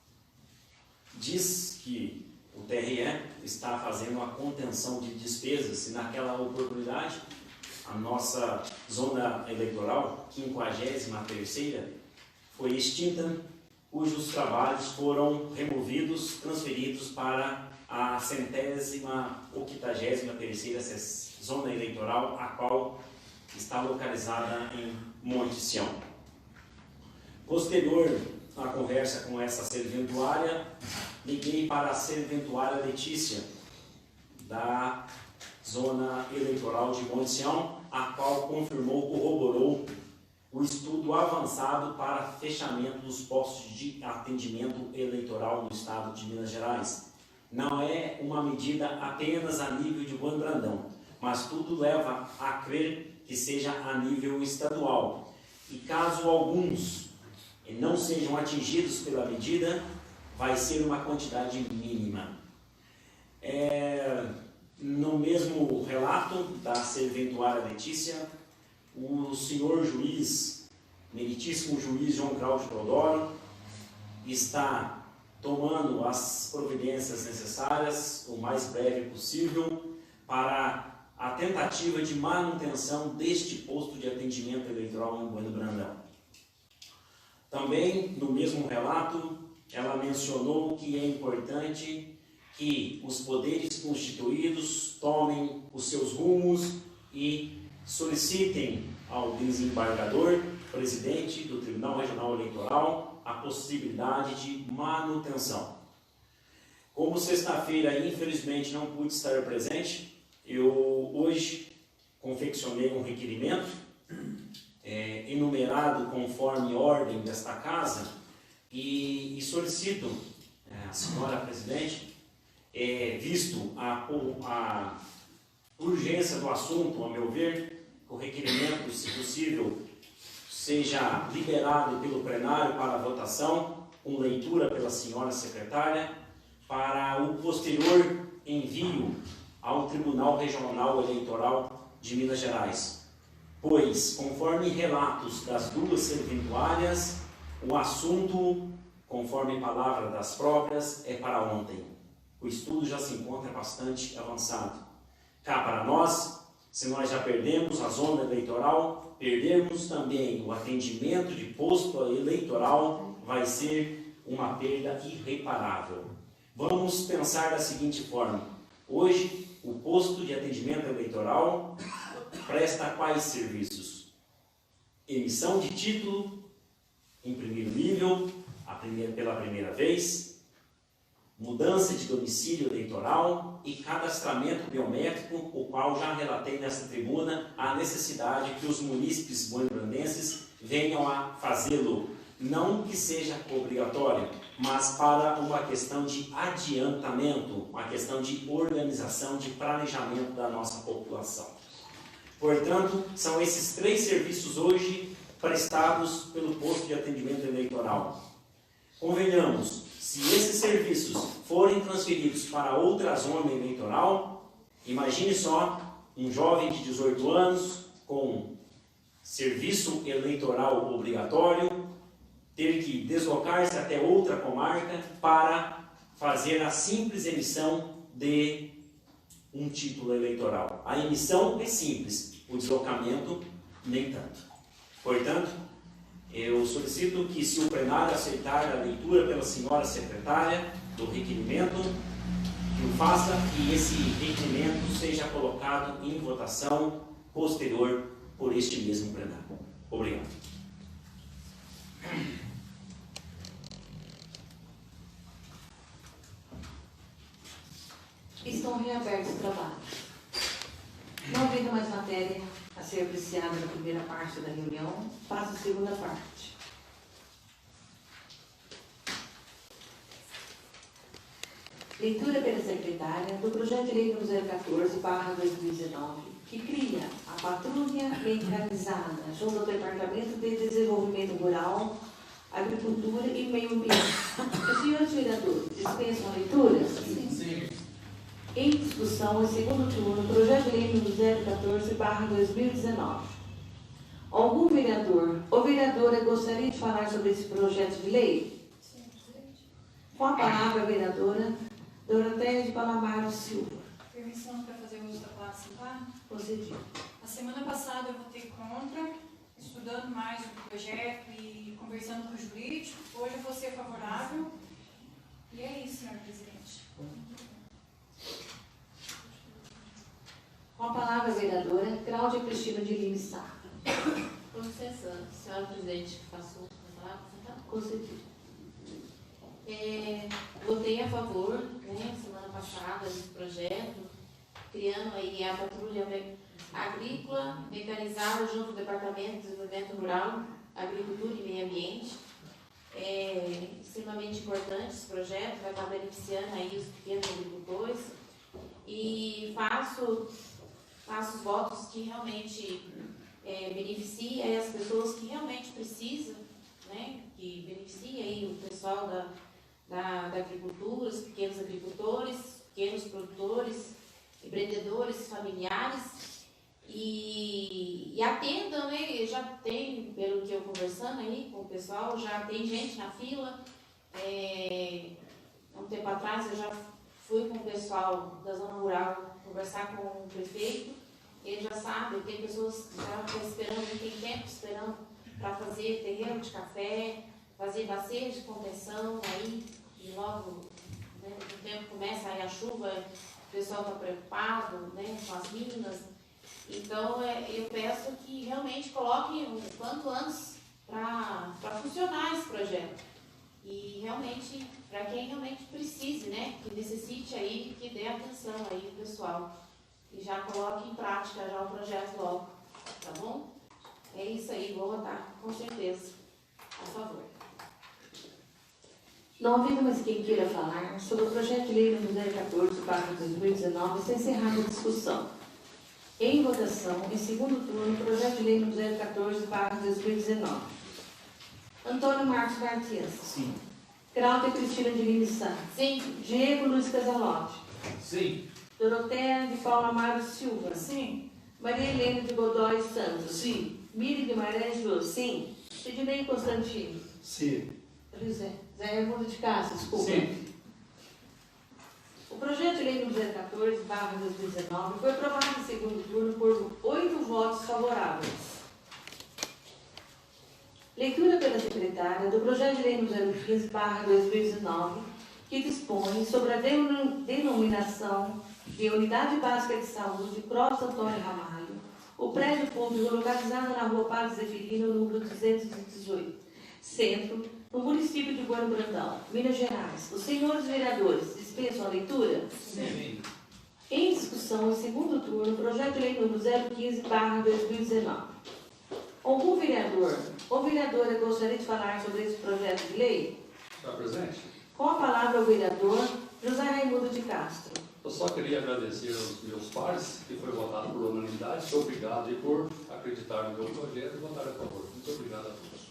Diz que o TRE está fazendo a contenção de despesas e naquela oportunidade a nossa zona eleitoral, 53ª, foi extinta, cujos trabalhos foram removidos, transferidos para a 183ª zona eleitoral, a qual está localizada em Monte Sião. Posterior à conversa com essa serventuária, liguei para a serventuária Letícia, da zona eleitoral de Monte Sião, a qual corroborou o estudo avançado para fechamento dos postos de atendimento eleitoral no estado de Minas Gerais. Não é uma medida apenas a nível de Bueno Brandão, mas tudo leva a crer que seja a nível estadual. E caso alguns não sejam atingidos pela medida, vai ser uma quantidade mínima. No mesmo relato da serventuária Letícia, o senhor juiz, meritíssimo juiz João Cláudio Teodoro, está tomando as providências necessárias o mais breve possível para a tentativa de manutenção deste posto de atendimento eleitoral em Bueno Brandão. Também, no mesmo relato, ela mencionou que é importante que os poderes constituídos tomem os seus rumos e solicitem ao desembargador, presidente do Tribunal Regional Eleitoral, a possibilidade de manutenção. Como sexta-feira, infelizmente, não pude estar presente, eu hoje confeccionei um requerimento enumerado conforme ordem desta casa e solicito à senhora presidente, visto a urgência do assunto, a meu ver, o requerimento, se possível, seja liberado pelo plenário para votação, com leitura pela senhora secretária, para o posterior envio ao Tribunal Regional Eleitoral de Minas Gerais. Pois, conforme relatos das duas serventuárias, o assunto, conforme palavra das próprias, é para ontem. O estudo já se encontra bastante avançado. Cá para nós, se nós já perdemos a zona eleitoral, perdermos também o atendimento de posto eleitoral, vai ser uma perda irreparável. Vamos pensar da seguinte forma: hoje, o posto de atendimento eleitoral presta quais serviços? Emissão de título em primeiro nível, pela primeira vez, mudança de domicílio eleitoral e cadastramento biométrico, o qual já relatei nessa tribuna a necessidade que os munícipes buenobrandenses venham a fazê-lo. Não que seja obrigatório, mas para uma questão de adiantamento, uma questão de organização, de planejamento da nossa população. Portanto, são esses três serviços hoje prestados pelo posto de atendimento eleitoral. Convenhamos, se esses serviços forem transferidos para outra zona eleitoral, imagine só um jovem de 18 anos com serviço eleitoral obrigatório ter que deslocar-se até outra comarca para fazer a simples emissão de um título eleitoral. A emissão é simples, o deslocamento nem tanto. Portanto, eu solicito que, se o plenário aceitar a leitura pela senhora secretária do requerimento, que o faça e esse requerimento seja colocado em votação posterior por este mesmo plenário. Obrigado. Estão reabertos os trabalhos. Não havendo mais matéria a ser apreciada na primeira parte da reunião, passo a segunda parte. Leitura pela secretária do projeto de lei número 014/2019, que cria a patrulha mecanizada junto ao Departamento de Desenvolvimento Rural, Agricultura e Meio Ambiente. Os senhores vereadores dispensam a leitura? Sim. Em discussão, em segundo turno, projeto de lei número 014/2019. Algum vereador ou vereadora gostaria de falar sobre esse projeto de lei? Sim, presidente. Com a palavra, a vereadora Doroteia de Palamaro Silva. Permissão para fazer uso da palavra sentar? Concedido. A semana passada eu votei contra, estudando mais o projeto e conversando com o jurídico. Hoje eu vou ser favorável. E é isso, senhor presidente. Com a palavra, a vereadora Cláudia Cristina de Lima Sá. Com licença, senhora presidente, faço a palavra? Concedido. Votei a favor, né, semana passada, desse projeto, criando aí a patrulha agrícola mecanizada junto ao Departamento de Desenvolvimento Rural, Agricultura e Meio Ambiente. É extremamente importante esse projeto, vai estar beneficiando aí os pequenos agricultores. E faço os votos que realmente beneficiem as pessoas que realmente precisam, né, que beneficia aí o pessoal da agricultura, os pequenos agricultores, pequenos produtores, empreendedores familiares e atendam, né? Já tem, pelo que eu conversando aí com o pessoal, já tem gente na fila. Há um tempo atrás eu já fui com o pessoal da zona rural conversar com o prefeito, ele já sabe, tem pessoas que já estão esperando, tem tempo esperando para fazer terreno de café, fazer bacia de contenção, aí, e logo, né, o tempo começa, aí a chuva, o pessoal está preocupado, né, com as minas. Então, eu peço que realmente coloquem o quanto antes para funcionar esse projeto. E realmente, para quem realmente precise, né, que necessite aí, que dê atenção aí, pessoal. E já coloque em prática já o projeto logo, tá bom? É isso aí, vou votar, com certeza, a favor. Não havendo mais quem queira falar sobre o projeto de lei número 014/2019, está encerrada a discussão. Em votação, em segundo turno, projeto de lei número 014/2019. Antônio Marcos Martins. Sim. Cláudia Cristina de Lima Sá. Sim. Diego Luiz Casalotti. Sim. Doroteia de Paula Amaro Silva. Sim. Maria Helena de Godoy Santos. Sim. Miri Guimarães Luz. Sim. Sidnei Constantino. Sim. Zé Raimundo de Castro, desculpa. Sim. O projeto de lei número 014/2019 foi aprovado em segundo turno por 8 votos favoráveis. Leitura pela secretária do projeto de lei número 015/2019, que dispõe sobre a denominação de Unidade Básica de Saúde Cross Antônio Ramalho, o prédio público localizado na rua Padre Zeferino, número 218, Centro, no município de Bueno Brandão, Minas Gerais. Os senhores vereadores dispensam a leitura? Sim. Em discussão, em segundo turno, projeto de lei número 015/2019. Algum vereador ou vereadora gostaria de falar sobre esse projeto de lei? Está presente? Com a palavra o vereador José Raimundo de Castro. Eu só queria agradecer aos meus pares, que foi votado por unanimidade. Muito obrigado e por acreditar no meu projeto e votar a favor. Muito obrigado a todos.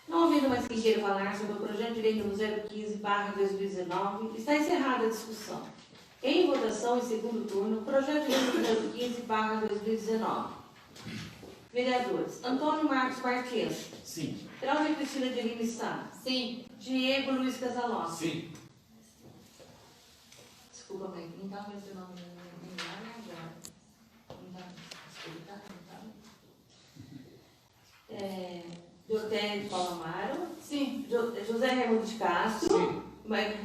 Não havendo mais quem queira falar sobre o projeto de lei número 015/2019, está encerrada a discussão. Em votação, em segundo turno, projeto de lei número 015/2019. Vereadores: Antônio Marcos Martins, Sim. Cláudia Cristina de Lima Sá, Sim. Diego Luiz Casalossi. Sim. Desculpa, mãe, não está meu nome agora. Não está, desculpa, não está. Doroteia de Paulo Amaro, Sim. José Raimundo de Castro, Sim.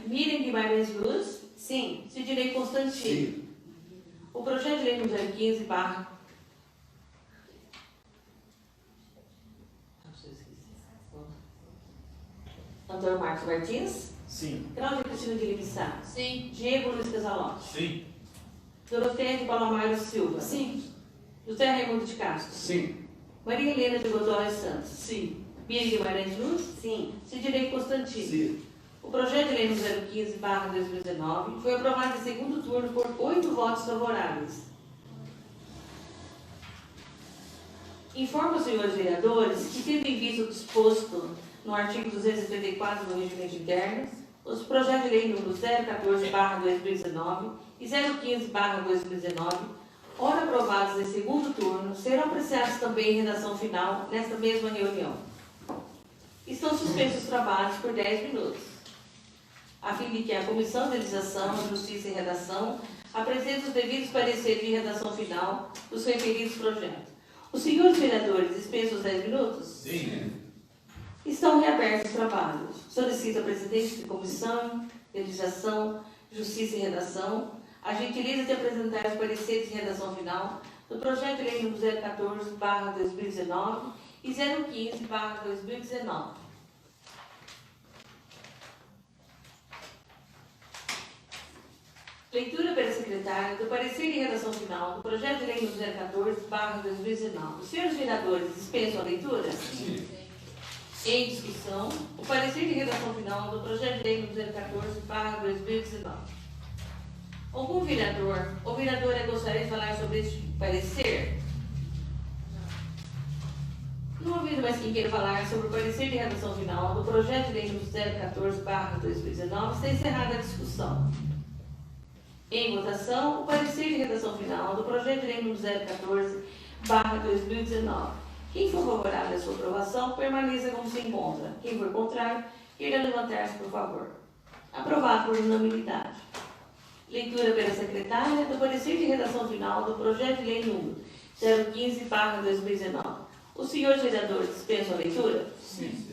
Miriam Guimarães Luz, Sim. Sidney Constantino. O projeto de lei número 015, barra. Antônio Marcos Martins, Sim. Cláudia Cristina de Lima Sá, Sim. Diego Luiz Casalossi, Sim. Doroteia de Paulo Amaro Silva, Sim. José Raimundo de Castro, Sim. Maria Helena de Godoy Santos, sim. Miriam Guimarães Luz, Sim. Sidney Constantino. Sim. O projeto de lei número 015, barra 2019, foi aprovado em segundo turno por 8 votos favoráveis. Informo aos senhores vereadores que, tendo em vista o disposto no artigo 274 do Regimento Interno, os projetos de lei número 014, barra 2019 e 015, barra 2019, ora aprovados em segundo turno, serão apreciados também em redação final nesta mesma reunião. Estão suspensos os trabalhos por 10 minutos, a fim de que a Comissão de Legislação, Justiça e Redação apresente os devidos pareceres de redação final dos referidos projetos. Os senhores vereadores dispensam os 10 minutos? Sim. Estão reabertos os trabalhos. Solicito a presidente de Comissão de Legislação, Justiça e Redação a gentileza de apresentar os pareceres de redação final do projeto de lei número 014, barra 2019 e 015, barra 2019. Leitura pela secretária do parecer de redação final do projeto de lei número 014, barra 2019. Os senhores vereadores dispensam a leitura? Sim. Em discussão, o parecer de redação final do projeto de lei número 014, barra 2019. Algum vereador ou vereadora gostaria de falar sobre este parecer? Não havendo mais quem queira falar sobre o parecer de redação final do projeto de lei número 014, barra 2019, está encerrada a discussão. Em votação, o parecer de redação final do projeto de lei número 014, barra 2019. Quem for favorável à sua aprovação, permaneça como se encontra. Quem for contrário, queira levantar-se, por favor. Aprovado por unanimidade. Leitura pela secretária do parecer de redação final do projeto de lei número 015, barra 2019. Os senhores vereadores dispensam a leitura? Sim.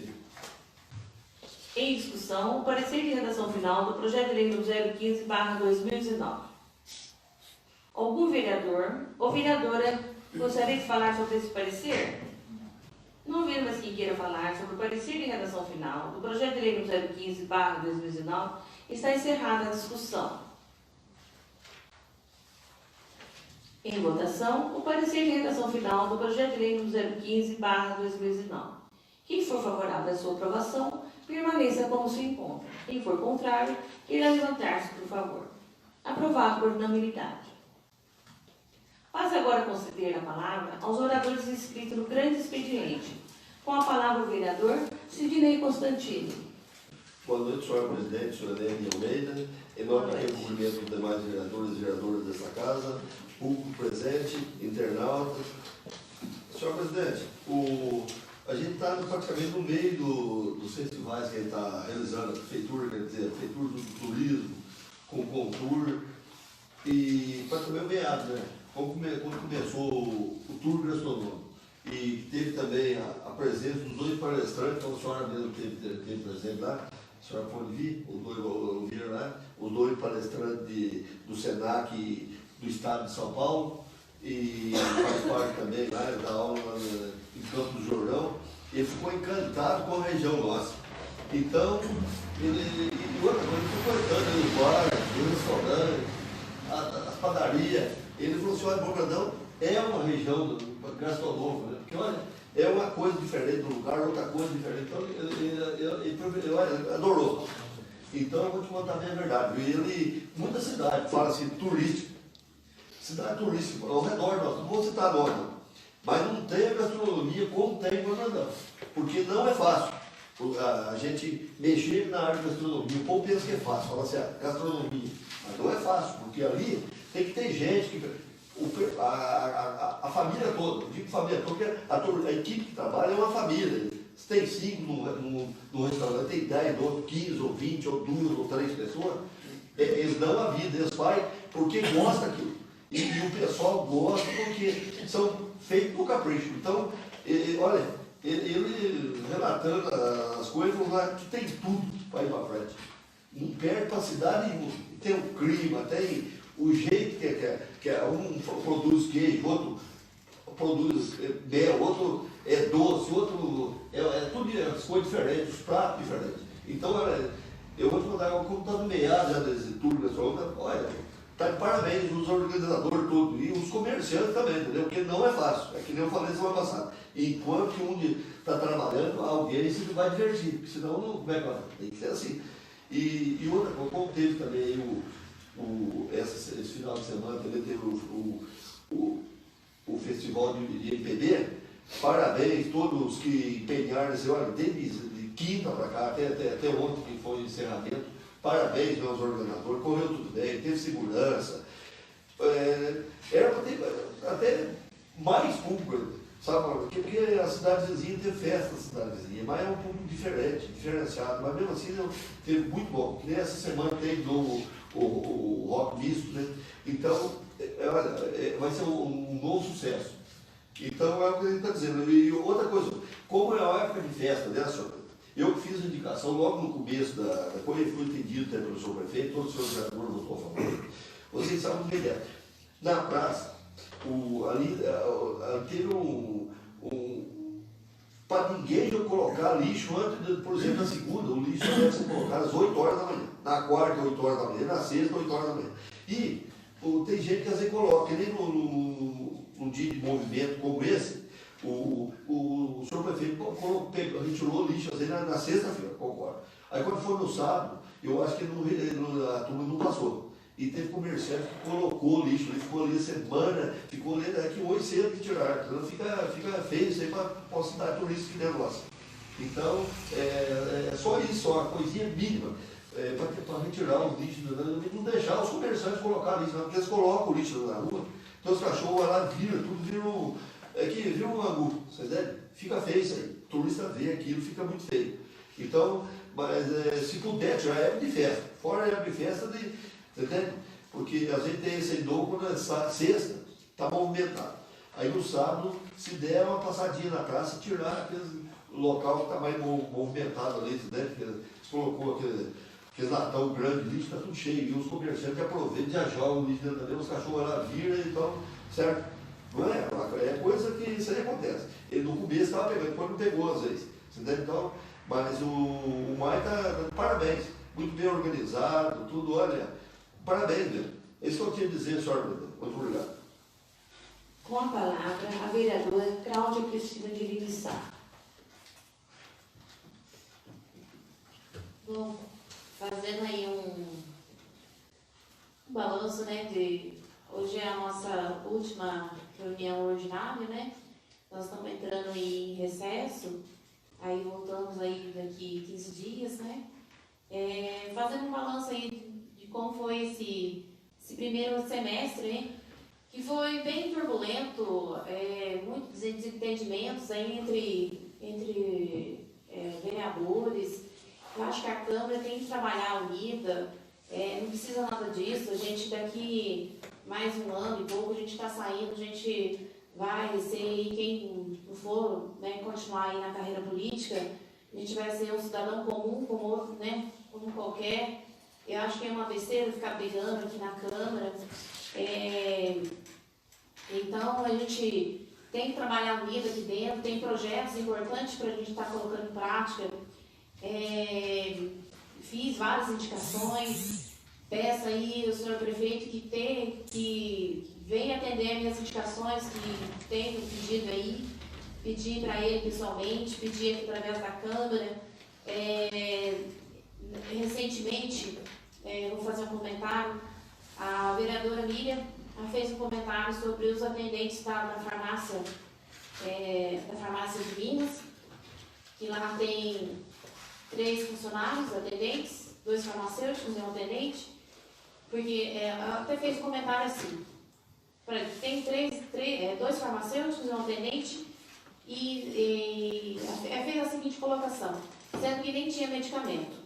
Em discussão, o parecer de redação final do projeto de lei número 015, barra 2019. Algum vereador ou vereadora gostaria de falar sobre esse parecer? Não havendo mais quem queira falar sobre o parecer de redação final do projeto de lei número 015, barra 2019, está encerrada a discussão. Em votação, o parecer de redação final do projeto de lei número 015, barra 2019. Quem for favorável à sua aprovação, permaneça como se encontra. Quem for contrário, irá levantar-se, por favor. Aprovado por unanimidade. Passo agora a conceder a palavra aos oradores inscritos no grande expediente. Com a palavra o vereador Sidney Constantino. Boa noite, senhor presidente, senhor Nene Almeida. Em nome do cumprimento dos demais vereadores e vereadoras desta casa, público presente, internauta. Senhor presidente, a gente está praticamente no meio dos festivais que a gente está realizando, a prefeitura, quer dizer, a prefeitura do turismo, com o Contour, e praticamente o meado, né? Quando começou o tour gastronômico. E teve também a presença dos 2 palestrantes, então a senhora mesmo teve presente lá, a senhora pode vir, os 2 ouviram lá, os 2 palestrantes do SENAC do Estado de São Paulo, e faz parte também lá, da aula lá em Campos do Jordão. Ele ficou encantado com a região nossa. Então, ele ficou encantado nos bares, nos restaurantes, as padarias. Ele falou assim, olha, Bocadão é uma região gastronômica, né? Porque olha, é uma coisa diferente do lugar, outra coisa diferente. Então ele adorou. Então eu vou te contar bem a verdade. Muita cidade fala assim, turística. Cidade turística, ao redor nosso, não vou citar nome, mas não tem a gastronomia como tem em Bocadão. Porque não é fácil a gente mexer na área de gastronomia. O povo pensa que é fácil, fala assim, gastronomia. Mas não é fácil, porque ali tem que ter gente que... a família toda, eu digo família toda, porque a equipe que trabalha é uma família. Se tem 5 no restaurante, tem 10, 12, 15, ou 20, ou 2, ou 3 pessoas, eles dão a vida, eles fazem porque gostam daquilo. E o pessoal gosta porque são feitos no capricho. Então, olha, ele relatando as coisas, lá que tem tudo para ir para frente. Não perde para a cidade nenhuma. Tem o clima, tem o jeito que um produz queijo, outro produz mel, outro é doce, outro tudo as coisas diferentes, os pratos diferentes. Então, olha, eu vou te mandar, como está no meado já desse turno, olha, está de parabéns os organizadores todos e os comerciantes também, entendeu? Porque não é fácil, é que nem eu falei semana passada. Enquanto que um está trabalhando, alguém se vai divertir, porque senão não vai para frente. Tem que ser assim. E outra coisa, como teve também esse final de semana, também teve o festival de MPB, parabéns todos que empenharam, olha, desde quinta para cá, até ontem que foi o encerramento, parabéns meus organizadores, correu tudo bem, teve segurança, era para ter até mais público, sabe, porque a cidadezinha teve festa na cidadezinha, mas é um público diferente, diferenciado, mas mesmo assim teve muito bom, que nem essa semana teve o rock misto, né? Então, olha, vai ser um novo sucesso. Então é o que ele está dizendo. E outra coisa, como é a época de festa, né, senhor? Eu fiz a indicação logo no começo quando eu fui entendido pelo senhor prefeito, todos os senhores vereadores votou a favor. Vocês sabem o que é. Na praça, ali teve para ninguém colocar lixo antes, por exemplo, na segunda, o lixo deve ser colocado às 8 horas da manhã, na quarta, 8 horas da manhã, na sexta, 8 horas da manhã. E tem gente que às vezes coloca, que nem num dia de movimento como esse, o senhor prefeito retirou o lixo às vezes na sexta-feira, concordo. Aí quando foi no sábado, eu acho que a turma não passou. E teve comerciante que colocou o lixo, ele ficou ali a semana, ficou ali daqui hoje cedo que tiraram. Então fica feio isso aí para a cidade turística que negócio. Então, é só isso, só uma coisinha mínima. Para retirar o lixo, não deixar os comerciantes colocar lixo, porque eles colocam o lixo na rua, então os cachorros vão lá, tudo vira um angu, você entende? Fica feio isso aí, o turista vê aquilo, fica muito feio. Então, mas se puder, tirar época de festa, fora a época de festa, você entende? Porque a gente tem esse dobro na sexta, está movimentado. Aí no sábado, se der uma passadinha na praça, tirar aquele local que está mais movimentado ali, né? Você colocou aquele latão grande, lixo está tudo cheio, e os comerciantes aproveitam, já jogam o lixo dentro dele, os cachorros lá viram, então, certo? Não é coisa que isso aí acontece. Ele no começo estava pegando, depois não pegou às vezes, entendeu? Então, mas o Maio está, parabéns, muito bem organizado, tudo, olha, parabéns mesmo. É isso que eu tinha a dizer, senhora. Muito obrigado. Com a palavra, a vereadora Cláudia Cristina de Lima Sá. Bom, fazendo aí um balanço, né, hoje é a nossa última reunião ordinária, né? Nós estamos entrando em recesso, aí voltamos aí daqui 15 dias, né? Fazendo um balanço aí de como foi esse primeiro semestre, né? Que foi bem turbulento, muitos desentendimentos aí entre vereadores. Eu acho que a Câmara tem que trabalhar unida, não precisa nada disso. A gente daqui mais um ano e pouco, a gente está saindo, a gente vai ser, quem não for, né, continuar aí na carreira política, a gente vai ser um cidadão comum, como outro, né, como qualquer. Eu acho que é uma besteira ficar brigando aqui na Câmara. Então, a gente tem que trabalhar unido aqui dentro, tem projetos importantes para a gente estar colocando em prática. Fiz várias indicações, peço aí ao senhor prefeito que venha atender minhas indicações que tenho pedido aí, pedi para ele pessoalmente, pedi aqui através da Câmara. Recentemente, vou fazer um comentário, a vereadora Miriam fez um comentário sobre os atendentes da farmácia de Minas, que lá tem 3 funcionários atendentes, 2 farmacêuticos e um atendente, porque ela até fez um comentário assim, tem dois farmacêuticos e um atendente, e fez a seguinte colocação, sendo que nem tinha medicamento.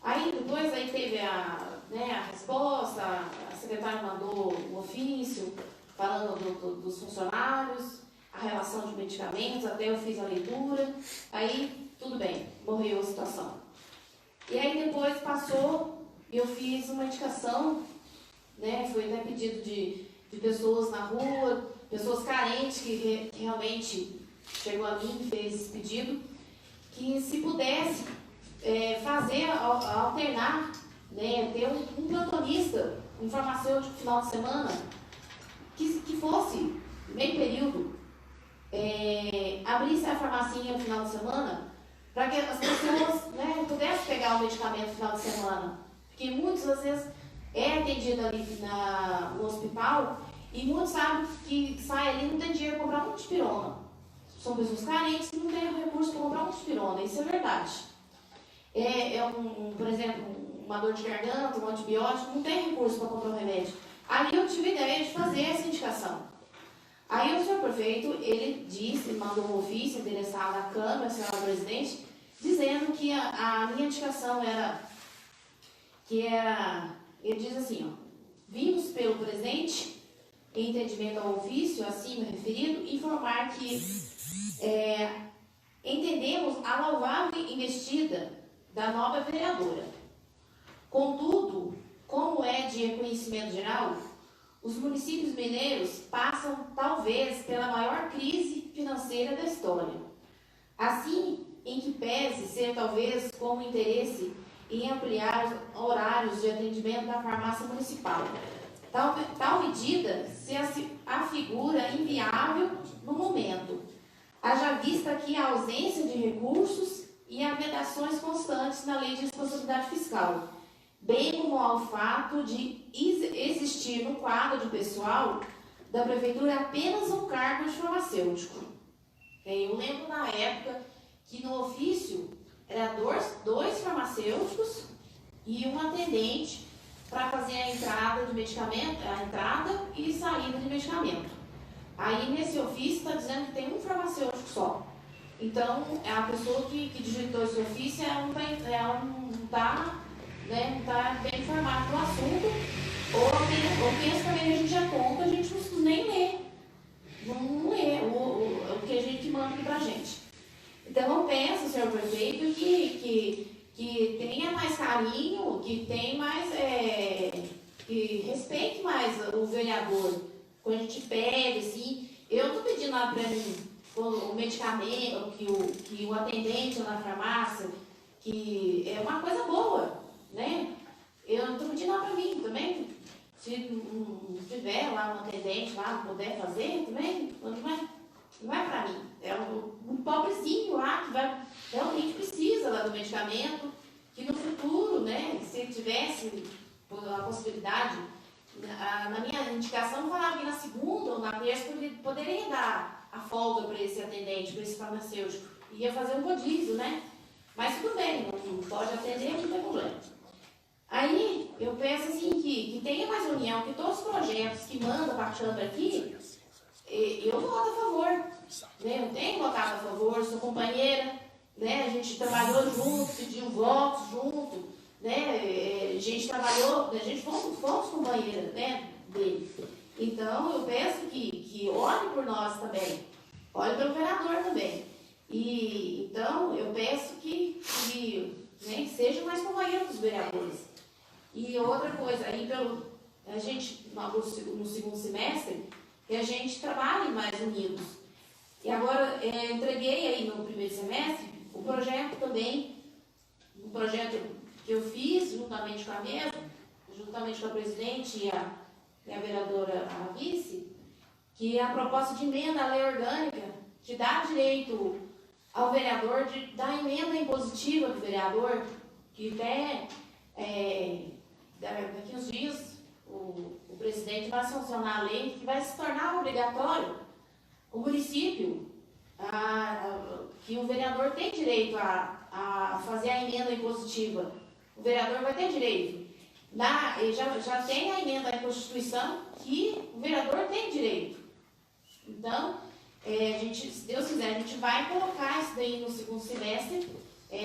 Aí depois teve a resposta, a secretária mandou um ofício falando dos funcionários, a relação de medicamentos, até eu fiz a leitura, aí tudo bem, morreu a situação. E aí depois passou, eu fiz uma indicação, foi até pedido de pessoas na rua, pessoas carentes que realmente chegou a mim e fez esse pedido, que se pudesse alternar, ter um plantonista, um farmacêutico no final de semana, que fosse meio período, abrisse a farmacinha no final de semana, para que as pessoas pudessem pegar o medicamento no final de semana. Porque muitas, às vezes, atendido ali no hospital, e muitos sabem que sai ali e não tem dinheiro para comprar um dipirona. São pessoas carentes que não têm recurso para comprar um dipirona, isso é verdade. Por exemplo, uma dor de garganta, um antibiótico, não tem recurso para comprar um remédio. Aí eu tive a ideia de fazer essa indicação. Aí o senhor prefeito, ele mandou um ofício endereçado à Câmara, senhora presidente, dizendo que a minha indicação era, ele diz assim, vimos pelo presente, em entendimento ao ofício acima referido, informar que entendemos a louvável investida da nova vereadora. Contudo, como é de reconhecimento geral, os municípios mineiros passam, talvez, pela maior crise financeira da história. Assim, em que pese ser, talvez, com o interesse em ampliar horários de atendimento da farmácia municipal. Tal medida se afigura inviável no momento, haja vista que a ausência de recursos e as vedações constantes na Lei de Responsabilidade Fiscal, bem como ao fato de existir no quadro de pessoal da Prefeitura apenas um cargo de farmacêutico. Eu lembro na época que no ofício eram dois farmacêuticos e um atendente para fazer a entrada de medicamento, a entrada e saída de medicamento. Aí nesse ofício está dizendo que tem um farmacêutico só. Então, a pessoa que digitou esse ofício, ela não está bem informada do assunto, ou pensa também que a gente é tonto, a gente não nem lê. Não lê o que a gente manda aqui pra gente. Então, eu penso, senhor prefeito, que tenha mais carinho, que tenha mais, que respeite mais o vereador. Quando a gente pede, assim, eu não estou pedindo nada para mim, o medicamento, que o atendente na farmácia, que é uma coisa boa, né? Eu não estou pedindo nada para mim também. Se não tiver lá um atendente lá, não puder fazer, também não é para mim. É um pobrezinho lá que realmente precisa lá do medicamento, que no futuro, né, se tivesse a possibilidade, na minha indicação falava que na segunda ou na terça poderia dar a folga para esse atendente, para esse farmacêutico. Ia fazer um rodízio, né? Mas tudo bem, não pode atender, não tem problema. Aí eu peço assim que tenha mais união, que todos os projetos que mandam para a Câmara aqui, eu voto a favor. Né? Eu tenho votado a favor, sou companheira, né? A gente trabalhou junto, pediu votos junto, né? A gente trabalhou, a gente fomos companheiras, né, dele. Então eu peço que olhe por nós também, olhe pelo vereador também. E então eu peço que sejam mais companheiros dos vereadores. E outra coisa, aí a gente, no segundo semestre, que a gente trabalhe mais unidos. E agora, entreguei aí no primeiro semestre o projeto também, um projeto que eu fiz juntamente com a mesa, juntamente com a presidente e a vereadora, a vice, que é a proposta de emenda à lei orgânica, que dá direito ao vereador de dar emenda impositiva para o vereador, que até daqui uns dias o presidente vai sancionar a lei que vai se tornar obrigatório o município, que o vereador tem direito a fazer a emenda impositiva. O vereador vai ter direito. Lá, já tem a emenda da Constituição que o vereador tem direito. Então, se Deus quiser, a gente vai colocar isso daí no segundo semestre.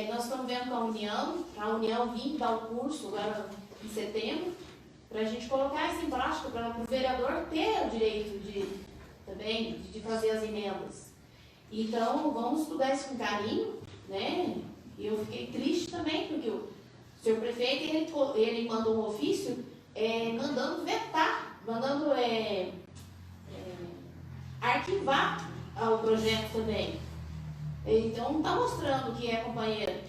Nós estamos vendo com a União vir dar o curso agora em setembro, para a gente colocar isso em prática, para o vereador ter o direito também de fazer as emendas. Então, vamos estudar isso com carinho, né? E eu fiquei triste também, porque o senhor prefeito, ele mandou um ofício mandando vetar, mandando arquivar o projeto também. Então, não está mostrando que é companheiro.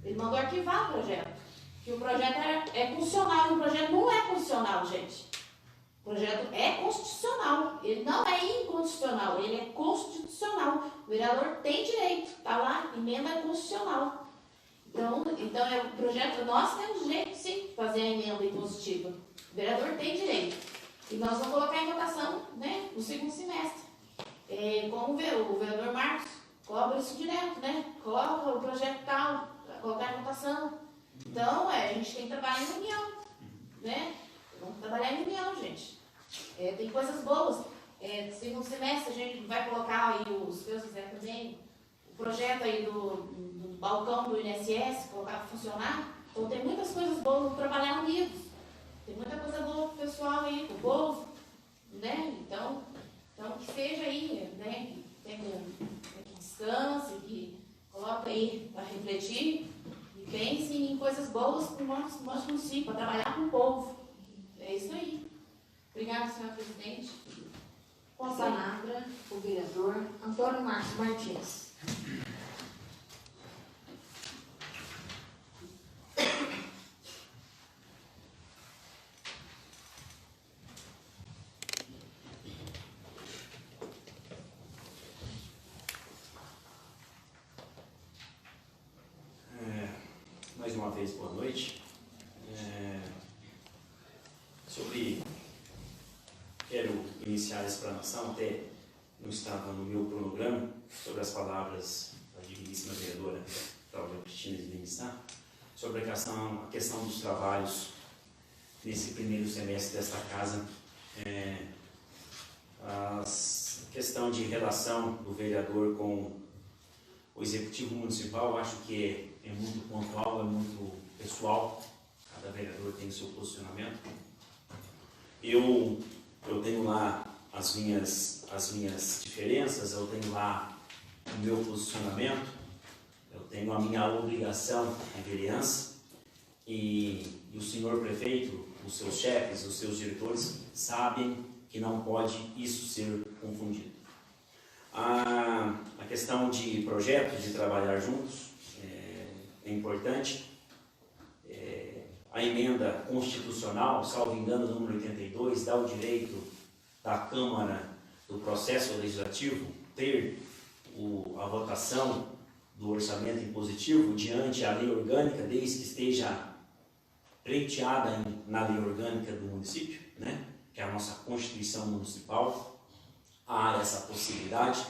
Ele mandou arquivar o projeto. Que o projeto é constitucional. O projeto não é constitucional, gente. O projeto é constitucional. Ele não é inconstitucional. Ele é constitucional. O vereador tem direito. Está lá, emenda constitucional. Então o projeto, nós temos direito, sim, de fazer a emenda impositiva. O vereador tem direito. E nós vamos colocar em votação, né, no segundo semestre. Como o vereador Marcos cobra isso direto, né? Coloca o projeto tal, colocar em votação. Então, a gente tem que trabalhar em união, né? Vamos trabalhar em união, gente. Tem coisas boas. No segundo semestre, a gente vai colocar aí, se Deus quiser também, o projeto aí do balcão do INSS, colocar para funcionar. Então, tem muitas coisas boas para trabalhar unidos. Tem muita coisa boa para o pessoal aí, para o povo, né? Então, que seja aí, né? Que descanse, que coloque aí para refletir e pense em coisas boas para o nosso município, para trabalhar com o povo. É isso aí. Obrigada, senhora presidente. Com a palavra, o vereador Antônio Marcos Martins. Mais uma vez, boa noite. Quero iniciar a explanação, até não estava no meu cronograma, sobre as palavras da digníssima vereadora Cláudia Cristina de Ministrar, sobre a questão dos trabalhos nesse primeiro semestre desta casa. A questão de relação do vereador com o executivo municipal, acho que é muito pontual, é muito pessoal. Cada vereador tem o seu posicionamento. Eu tenho lá as minhas diferenças, eu tenho lá o meu posicionamento, eu tenho a minha obrigação de vereança e o senhor prefeito, os seus chefes, os seus diretores sabem que não pode isso ser confundido. A questão de projetos, de trabalhar juntos, é importante. A emenda constitucional, salvo engano, número 82, dá o direito da Câmara, do processo legislativo, ter a votação do orçamento impositivo diante a lei orgânica, desde que esteja pleiteada na lei orgânica do município, né? Que é a nossa Constituição Municipal. Há essa possibilidade.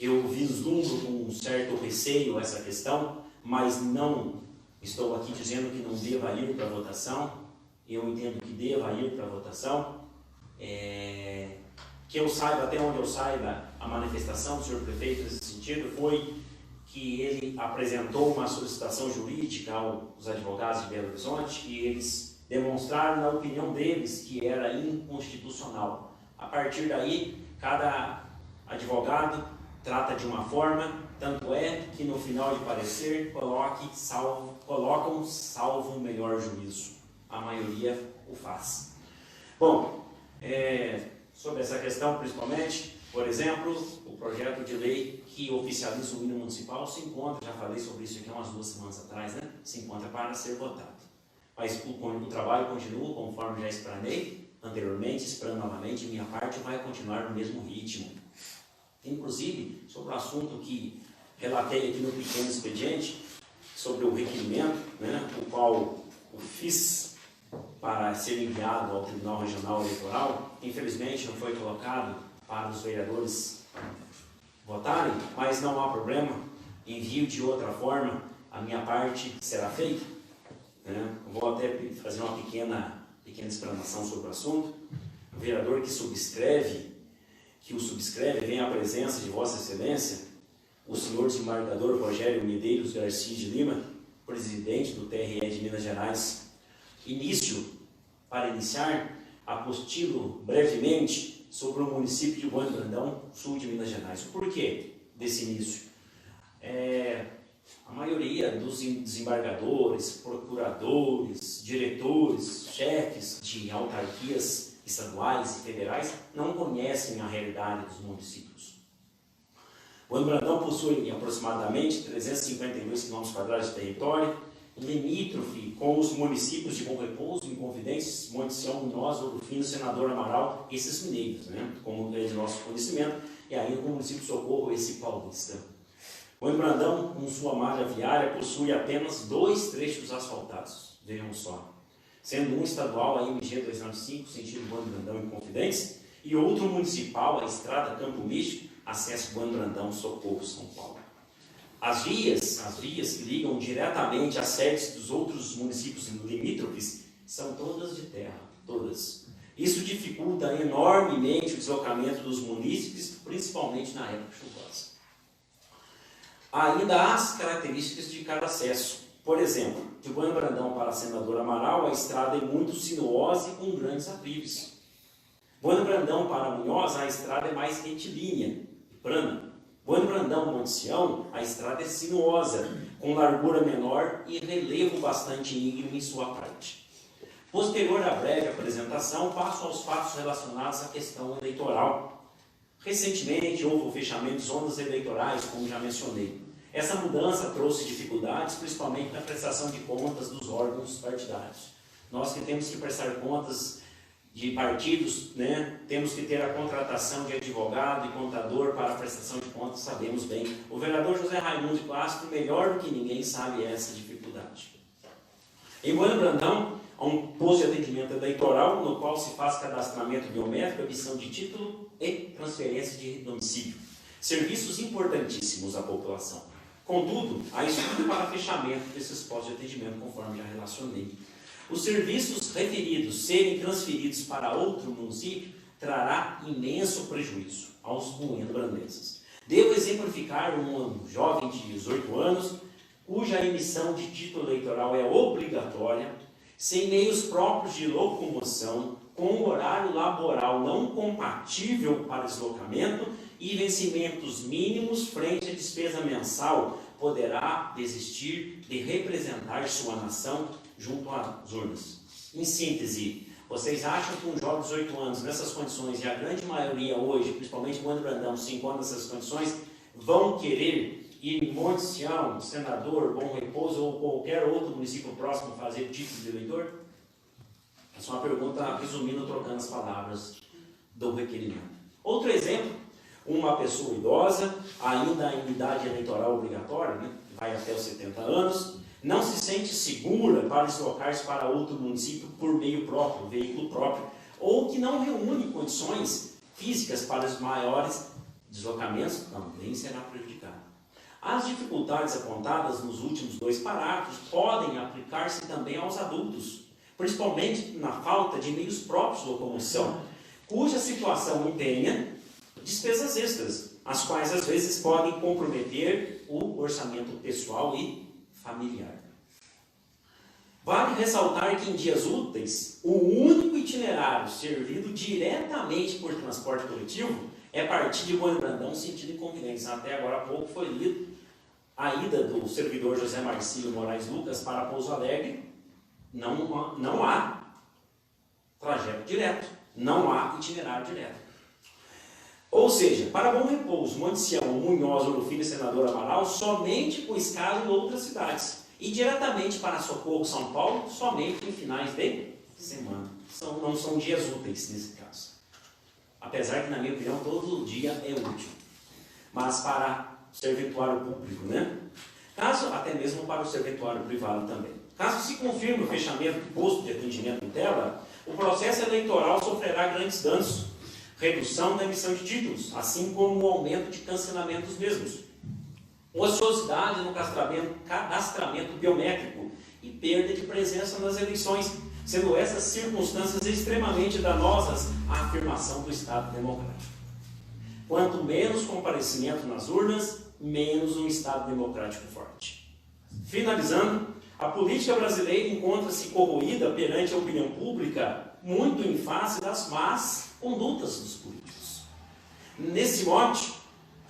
Eu vislumbro com um certo receio essa questão, mas não estou aqui dizendo que não deva ir para a votação. Eu entendo que deva ir para a votação. Que eu saiba, até onde eu saiba, a manifestação do senhor prefeito nesse sentido foi que ele apresentou uma solicitação jurídica aos advogados de Belo Horizonte e eles demonstraram, na opinião deles, que era inconstitucional. A partir daí, cada advogado trata de uma forma, tanto é que no final de parecer colocam salvo o melhor juízo. A maioria o faz. Bom, sobre essa questão principalmente, por exemplo, o projeto de lei que oficializa o hino municipal se encontra, já falei sobre isso aqui há umas 2 semanas atrás, né? Se encontra para ser votado. Mas o trabalho continua, conforme já explanei anteriormente, explanando novamente, minha parte vai continuar no mesmo ritmo. Inclusive, sobre o assunto que relatei aqui no pequeno expediente, sobre o requerimento, né, o qual eu fiz para ser enviado ao Tribunal Regional Eleitoral, infelizmente não foi colocado para os vereadores votarem, mas não há problema, envio de outra forma, a minha parte será feita. né? Vou até fazer uma pequena explanação sobre o assunto. O vereador que o subscreve, vem à presença de Vossa Excelência, o senhor desembargador Rogério Medeiros Garcia de Lima, presidente do TRE de Minas Gerais. Para iniciar, apostilo brevemente sobre o município de Bueno Brandão, sul de Minas Gerais. O porquê desse início? A maioria dos desembargadores, procuradores, diretores, chefes de autarquias estaduais e federais não conhecem a realidade dos municípios. Bueno Brandão possui aproximadamente 352 km² de território, limítrofe com os municípios de Bom Repouso, Inconfidências, Monte Sião, Minhosa, Ouro Fino, Senador Amaral, esses mineiros, né? Como é de nosso conhecimento, e ainda o município Socorro, esse paulista. Bueno Brandão, com sua malha viária, possui apenas 2 trechos asfaltados, vejam só, sendo um estadual, a MG 295, sentido Bueno Brandão e Confidência, e outro municipal, a Estrada Campo Místico, acesso Bueno Brandão, Socorro, São Paulo. As vias que ligam diretamente às sedes dos outros municípios limítrofes são todas de terra, todas. Isso dificulta enormemente o deslocamento dos munícipes, principalmente na época chuvosa. Ainda há as características de cada acesso. Por exemplo, de Bueno Brandão para Senador Amaral, a estrada é muito sinuosa e com grandes aclives. Bueno Brandão para Munhoz, a estrada é mais retilínea e plana. Bueno Brandão, Monte Sião, a estrada é sinuosa, com largura menor e relevo bastante íngreme em sua parte. Posterior à breve apresentação, passo aos fatos relacionados à questão eleitoral. Recentemente houve o fechamento de zonas eleitorais, como já mencionei. Essa mudança trouxe dificuldades, principalmente na prestação de contas dos órgãos partidários. Nós que temos que prestar contas de partidos, né, temos que ter a contratação de advogado e contador para a prestação de contas, sabemos bem. O vereador José Raimundo de Castro, melhor do que ninguém, sabe essa dificuldade. Em Bueno Brandão, há um posto de atendimento eleitoral, no qual se faz cadastramento biométrico, emissão de título e transferência de domicílio. Serviços importantíssimos à população. Contudo, há estudo para fechamento desses postos de atendimento, conforme já relacionei. Os serviços referidos serem transferidos para outro município trará imenso prejuízo aos bueno-brandenses. Devo exemplificar um jovem de 18 anos, cuja emissão de título eleitoral é obrigatória, sem meios próprios de locomoção, com horário laboral não compatível para deslocamento e vencimentos mínimos frente à despesa mensal, poderá desistir de representar sua nação junto às urnas. Em síntese, vocês acham que um jovem de 18 anos, nessas condições, e a grande maioria hoje, principalmente Bueno Brandão, se encontra nessas condições, vão querer ir em Monte Sião, Senador, Bom Repouso ou qualquer outro município próximo fazer título de eleitor? Essa é uma pergunta, resumindo, trocando as palavras do requerimento. Outro exemplo, uma pessoa idosa, ainda em idade eleitoral obrigatória, né, vai até os 70 anos, não se sente segura para deslocar-se para outro município por meio próprio, veículo próprio, ou que não reúne condições físicas para os maiores deslocamentos, também será prejudicado. As dificuldades apontadas nos últimos 2 parágrafos podem aplicar-se também aos adultos, principalmente na falta de meios próprios de locomoção, cuja situação empenha despesas extras, as quais às vezes podem comprometer o orçamento pessoal e familiar. Vale ressaltar que em dias úteis, o único itinerário servido diretamente por transporte coletivo é partir de Bueno Brandão sentido Inconfidência. Até agora há pouco foi lido a ida do servidor José Marcílio Moraes Lucas para Pouso Alegre. Não há trajeto direto, não há itinerário direto. Ou seja, para Bom Repouso, Monte Sião, Munhoz, Ouro Fino e Senador Amaral, somente com escala em outras cidades. E diretamente para Socorro, São Paulo, somente em finais de semana. Não são dias úteis nesse caso. Apesar que, na minha opinião, todo dia é útil. Mas para o serventuário público, né? Caso, até mesmo para o serventuário privado também. Caso se confirme o fechamento do posto de atendimento em tela, o processo eleitoral sofrerá grandes danos. Redução da emissão de títulos, assim como o aumento de cancelamento dos mesmos. Ociosidade no cadastramento biométrico e perda de presença nas eleições, sendo essas circunstâncias extremamente danosas à afirmação do Estado democrático. Quanto menos comparecimento nas urnas, menos um Estado democrático forte. Finalizando, a política brasileira encontra-se corroída perante a opinião pública muito em face das más condutas dos políticos. Nesse mote,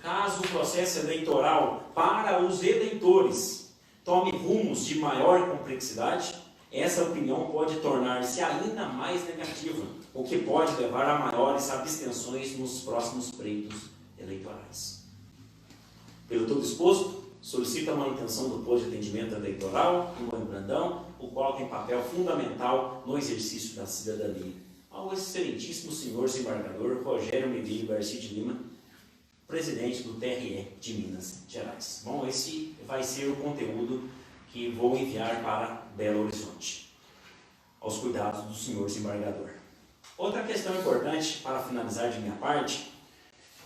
caso o processo eleitoral para os eleitores tome rumos de maior complexidade, essa opinião pode tornar-se ainda mais negativa, o que pode levar a maiores abstenções nos próximos pleitos eleitorais. Pelo todo exposto, solicito a manutenção do posto de atendimento eleitoral em Moinho Brandão, o qual tem papel fundamental no exercício da cidadania. Ao excelentíssimo senhor desembargador Rogério Medeiros Garcia de Lima, presidente do TRE de Minas Gerais. Bom, esse vai ser o conteúdo que vou enviar para Belo Horizonte, aos cuidados do senhor desembargador. Outra questão importante, para finalizar de minha parte,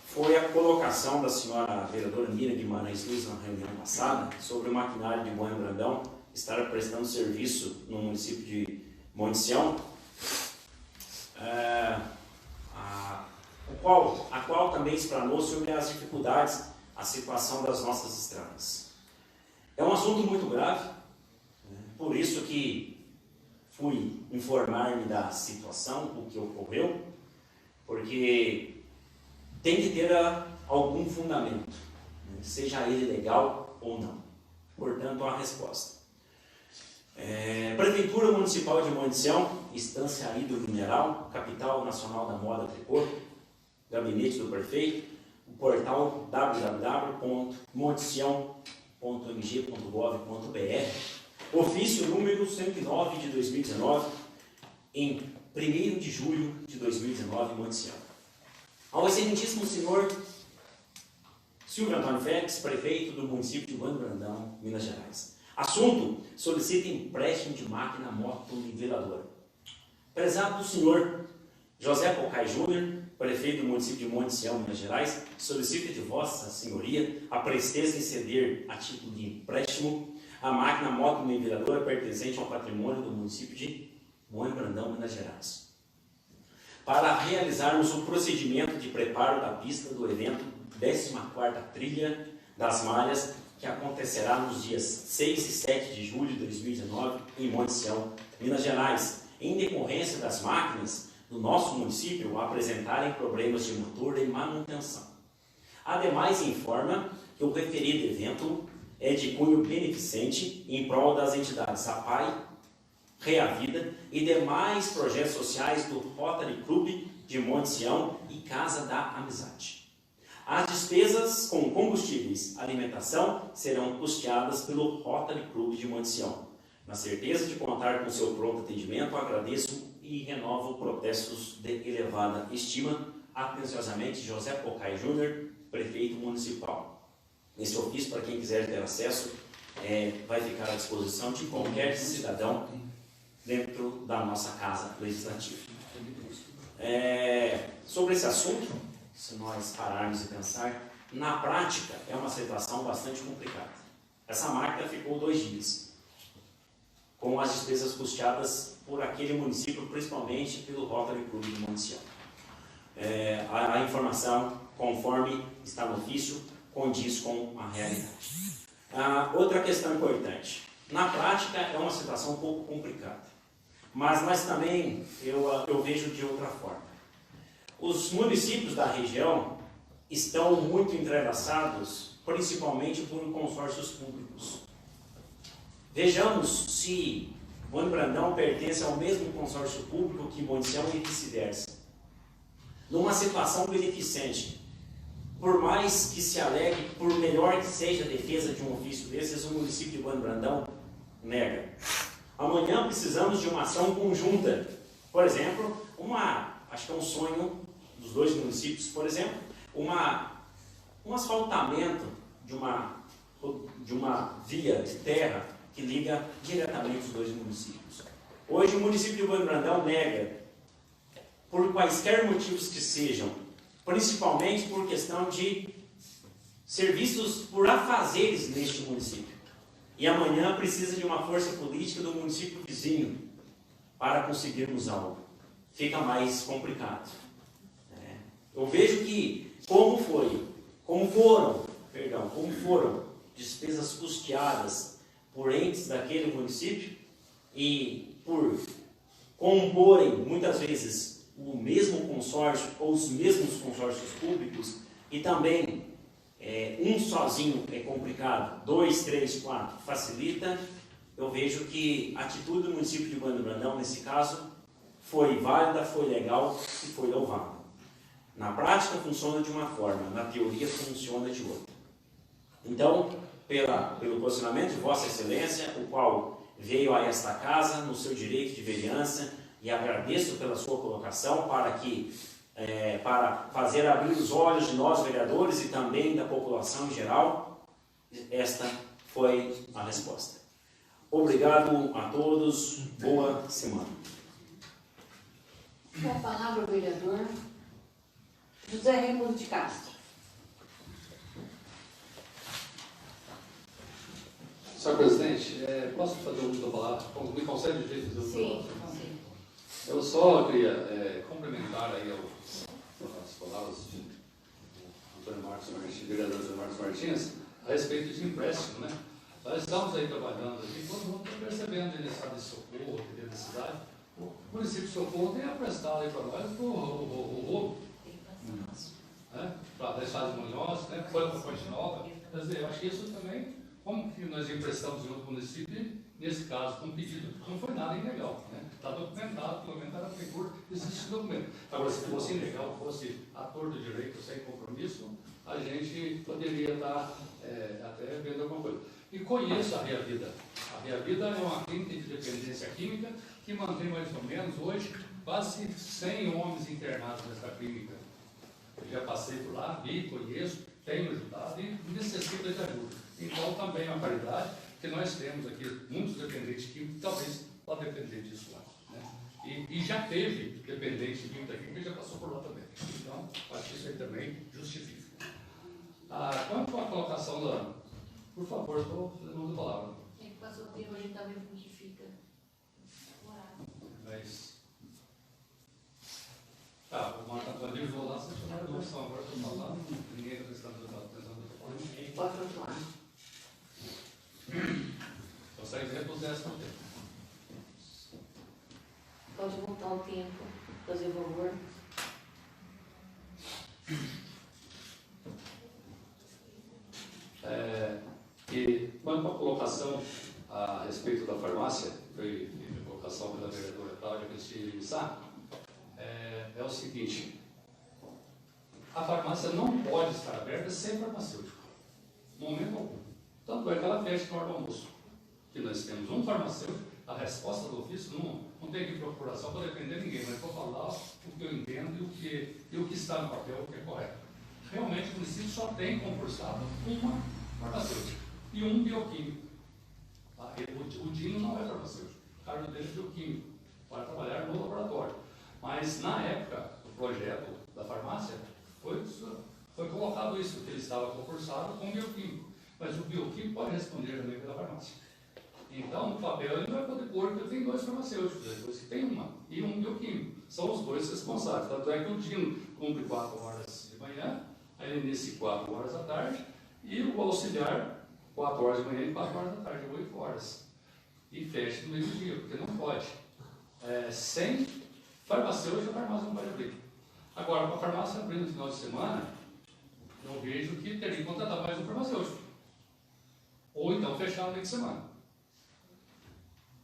foi a colocação da senhora vereadora Miriam Guimarães Luiz na reunião passada sobre o maquinário de Moinho Brandão estar prestando serviço no município de Monte Sião, a qual também explanou sobre as dificuldades, a situação das nossas estradas. É um assunto muito grave, por isso que fui informar-me da situação, o que ocorreu, porque tem que ter algum fundamento, seja ele legal ou não. Portanto, a resposta. Prefeitura Municipal de Monte Sião, Estância Hidro Mineral, Capital Nacional da Moda Tricô, Gabinete do Prefeito, o portal www.montesião.mg.gov.br, ofício número 109 de 2019, em 1º de julho de 2019, Monte Sião. Ao excelentíssimo senhor Silvio Antônio Félix, prefeito do município de Moinho Brandão, Minas Gerais. Assunto: solicita empréstimo de máquina moto-niveladora. Prezado do senhor José Pocai Júnior, prefeito do município de Monte Sião, Minas Gerais, solicita de vossa senhoria a presteza em ceder, a título de empréstimo, a máquina moto-niveladora pertencente ao patrimônio do município de Moinho Brandão, Minas Gerais, para realizarmos o procedimento de preparo da pista do evento 14ª Trilha das Malhas, que acontecerá nos dias 6 e 7 de julho de 2019 em Monte Sião, Minas Gerais, em decorrência das máquinas do nosso município apresentarem problemas de motor e manutenção. Ademais, informa que o referido evento é de cunho beneficente em prol das entidades APAI, Reavida e demais projetos sociais do Rotary Club de Monte Sião e Casa da Amizade. As despesas com combustíveis, alimentação, serão custeadas pelo Rotary Club de Monte Sião. Na certeza de contar com seu pronto atendimento, agradeço e renovo protestos de elevada estima. Atenciosamente, José Pocai Júnior, prefeito municipal. Esse ofício, para quem quiser ter acesso, vai ficar à disposição de qualquer cidadão dentro da nossa Casa Legislativa. Sobre esse assunto, se nós pararmos e pensar, na prática é uma situação bastante complicada. Essa máquina ficou 2 dias, com as despesas custeadas por aquele município, principalmente pelo Rotary Club de Monte Sião. A informação, conforme está no ofício, condiz com a realidade. Outra questão importante. Na prática é uma situação um pouco complicada, mas também eu vejo de outra forma. Os municípios da região estão muito entrelaçados, principalmente por consórcios públicos. Vejamos se Moinho Brandão pertence ao mesmo consórcio público que Monte Sião e vice-versa. Numa situação beneficente, por mais que se alegue, por melhor que seja a defesa de um ofício desses, o município de Moinho Brandão nega. Amanhã precisamos de uma ação conjunta. Por exemplo, acho que é um sonho dos 2 municípios, por exemplo, um asfaltamento de uma via de terra que liga diretamente os 2 municípios. Hoje o município de Moinho Brandão nega, por quaisquer motivos que sejam, principalmente por questão de serviços por afazeres neste município. e amanhã precisa de uma força política do município vizinho para conseguirmos algo. Fica mais complicado. Eu vejo que como foram despesas custeadas por entes daquele município e por comporem muitas vezes o mesmo consórcio ou os mesmos consórcios públicos, e também um sozinho é complicado, 2, 3, 4 facilita. Eu vejo que a atitude do município de Bueno Brandão nesse caso foi válida, foi legal e foi louvável. Na prática funciona de uma forma, na teoria funciona de outra. Então, pelo posicionamento de Vossa Excelência, o qual veio a esta casa no seu direito de vereança, e agradeço pela sua colocação para fazer abrir os olhos de nós vereadores e também da população em geral, esta foi a resposta. Obrigado a todos, boa semana. Com a palavra o vereador José Raimundo de Castro. Senhor presidente, posso fazer um uso da palavra? Me concede o direito de uso da palavra? Sim. Eu só queria complementar aí as palavras do Antônio Marcos Martins, vereador Antônio Marcos Martins, a respeito de empréstimo, né? Nós estamos aí trabalhando aqui, todo mundo está percebendo a necessidade de socorro, a necessidade. O município de Socorro tem aprestado aí para nós o roubo, para deixar de Munhoz, né? Foi para Fonte Nova. Quer dizer, eu acho que isso também, como que nós emprestamos em outro município, nesse caso, com pedido, não foi nada ilegal, né? Está documentado, pelo menos na prefeitura, existe documento. Agora, se fosse ilegal, fosse ator do direito, sem compromisso, a gente poderia estar até vendo alguma coisa. E conheço a Ria Vida. A Ria Vida é uma clínica de dependência química que mantém mais ou menos hoje quase 100 homens internados nessa clínica. Eu já passei por lá, vi, conheço, tenho ajudado e necessito de ajuda. Então, também é uma caridade que nós temos aqui, muitos dependentes químicos, talvez pode depender disso lá. Né? E já teve dependente químico aqui, que já passou por lá também. Então, acho que isso aí também justifica. Quanto à colocação do ano, por favor, estou dando a palavra. Quem passou por hoje também justifica o horário. Mas. O Marco Antônio vou lá, você chamar a noção, agora estou falando, ninguém está prestando atenção. Pode continuar. Consegue reproduzir essa tempo. Pode voltar o tempo, fazer favor. E quanto à colocação a respeito da farmácia, foi a colocação pela vereadora Cláudia Cristina Sá, é o seguinte: a farmácia não pode estar aberta sem farmacêutico, no momento algum. Tanto é que ela fecha na hora do almoço. Que nós temos um farmacêutico, a resposta do ofício não tem que procuração para defender ninguém, mas vou falar o que eu entendo e o que está no papel, o que é correto. Realmente o município só tem concursado uma farmacêutica e um bioquímico. O Dino não é farmacêutico, o cargo dele é bioquímico, para trabalhar no laboratório. Mas na época do projeto da farmácia, foi colocado isso, que ele estava concursado com bioquímico. Mas o bioquímico pode responder também pela farmácia. Então, no papel ele não vai poder pôr, porque tem 2 farmacêuticos, depois que tem uma e um bioquímico. São os 2 responsáveis. Tanto é que o Dino cumpre 4 horas de manhã, a Eunice 4 horas da tarde, e o auxiliar 4 horas de manhã e 4 horas da tarde, 8 horas. E fecha no meio-dia, porque não pode. Sem farmacêutico, a farmácia não pode abrir. Agora, para a farmácia abrir no final de semana, eu vejo que teria que contratar mais um farmacêutico. Ou então fechar no meio de semana.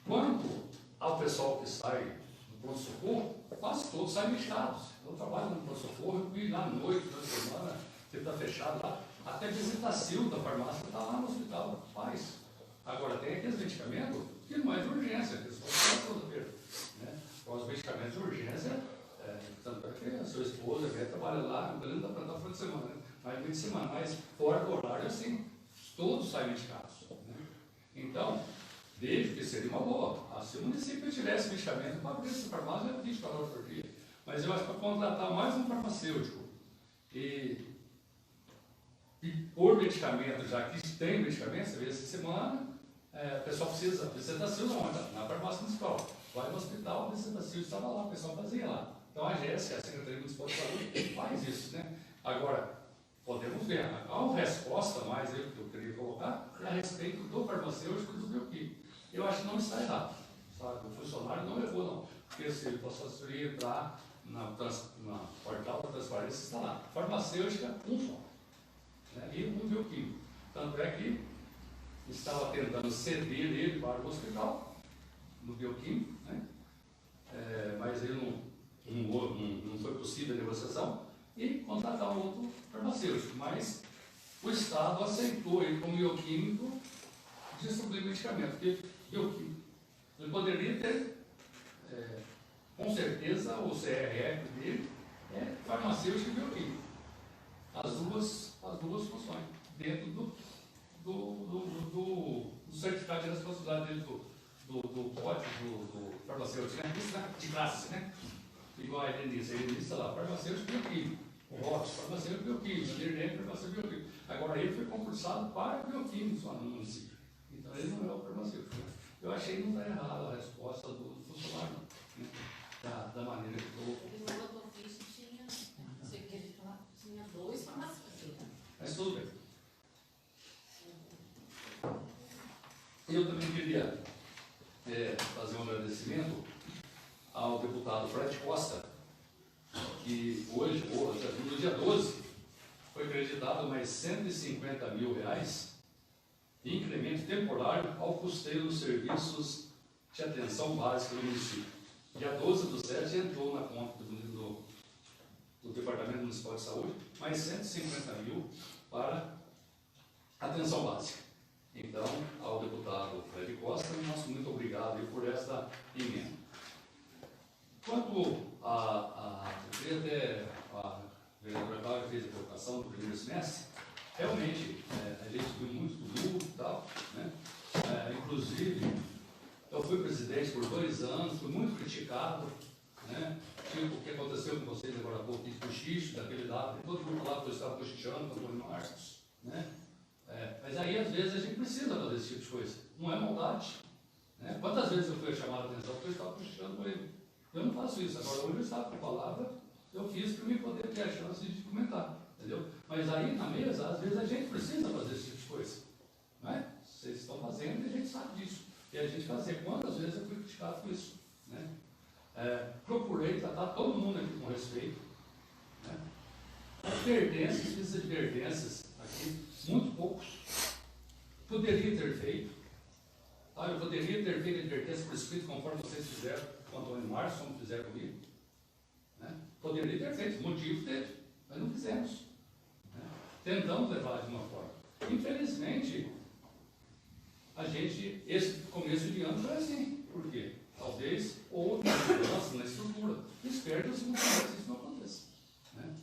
Quanto ao pessoal que sai do pronto-socorro, quase todos saem inchados. Eu trabalho no pronto-socorro, eu fui lá à noite, na semana, que está fechado lá. Até visitacil da farmácia está lá no hospital, faz. Agora, tem aqueles medicamentos que não é de urgência, que só faz toda-feira. Né? Os medicamentos de urgência, tanto é que a sua esposa trabalha lá, não dá para dar fora de semana, né? Mas meio de semana, mas fora do horário, assim, todos saem medicados. Né? Então, vejo que seria uma boa. Se o município tivesse medicamento para abrir essa farmácia, 24 horas por dia. Mas eu acho que para contratar mais um farmacêutico e por medicamento, já que tem medicamento, você vê essa semana, o pessoal precisa, Vicenta Silva onde? Na farmácia municipal. Vai no hospital, Vicenta Silva estava lá, o pessoal fazia lá. Então a AGS, a Secretaria Municipal de Saúde, faz isso, né? Agora, podemos ver, há uma resposta mais aí que eu queria colocar é a respeito do farmacêutico e do bioquímico. Eu acho que não está errado, sabe? O funcionário não errou, não. Porque se ele fosse entrar na portal da transparência, está lá. Farmacêutica, um só. Né? E um bioquímico. Tanto é que estava tentando ceder ele para o hospital, no bioquímico, né? Mas ele não foi possível a negociação, e contratar um outro farmacêutico. Mas o Estado aceitou ele como bioquímico distribuir medicamento, porque bioquímico. Ele poderia ter, com certeza, o CRF dele é farmacêutico e bioquímico. As duas funções, dentro do certificado de responsabilidade dele, do código do farmacêutico, né? Isso, né? De classe, né? Igual a Denise está lá, farmacêutico e bioquímico. O Robson, farmacêutico e bioquímico. O Dirlene, farmacêutico e bioquímico. Agora, ele foi concursado para bioquímico só no município. Então, ele não é o farmacêutico. Né? Eu achei que não está errada a resposta do funcionário, né? Da maneira que eu... Ele no outro ofício tinha, não sei o que ele falava, tinha 2 farmacêuticos. Mas tudo bem. Eu também queria fazer um agradecimento ao deputado Fred Costa, que hoje, no dia 12, foi acreditado mais R$150 mil de incremento temporário ao custeio dos serviços de atenção básica do município. Dia 12/7 entrou na conta do Departamento Municipal de Saúde mais R$150 mil para atenção básica. Então, ao deputado Fred Costa, nosso muito obrigado por esta emenda. Quanto eu queria até, a vereadora Cláudia fez a colocação do primeiro semestre, realmente, a gente viu muito duro e tal, né? Inclusive, eu fui presidente por 2 anos, fui muito criticado, né? Tipo, o que aconteceu com vocês agora há pouco, de cochicho, daquele lado, todo mundo falava que eu estava cochichando com o Antônio Marcos, né? Mas aí, às vezes, a gente precisa fazer esse tipo de coisa. Não é maldade. Né? Quantas vezes eu fui chamado a atenção porque eu estava cochichando com ele? Eu não faço isso. Agora, hoje eu estava com a palavra, eu fiz para mim poder ter a chance de comentar. Entendeu? Mas aí, na mesa, às vezes, a gente precisa fazer esse tipo de coisa. Não é? Vocês estão fazendo e a gente sabe disso. E a gente fazer. Quantas vezes eu fui criticado por isso? Né? Procurei tratar todo mundo aqui com respeito. Né? Advertências, fiz advertências aqui. Muito poucos. Poderia ter feito. Eu poderia ter feito advertência por escrito, conforme vocês fizeram com o Antônio Marcos, como fizeram comigo. Né? Poderia ter feito, motivo teve, mas não fizemos. Né? Tentamos levar de uma forma. Infelizmente, esse começo de ano foi assim. Por quê? Talvez houve mudança na estrutura. Espero que o segundo semestre isso não aconteça. Né?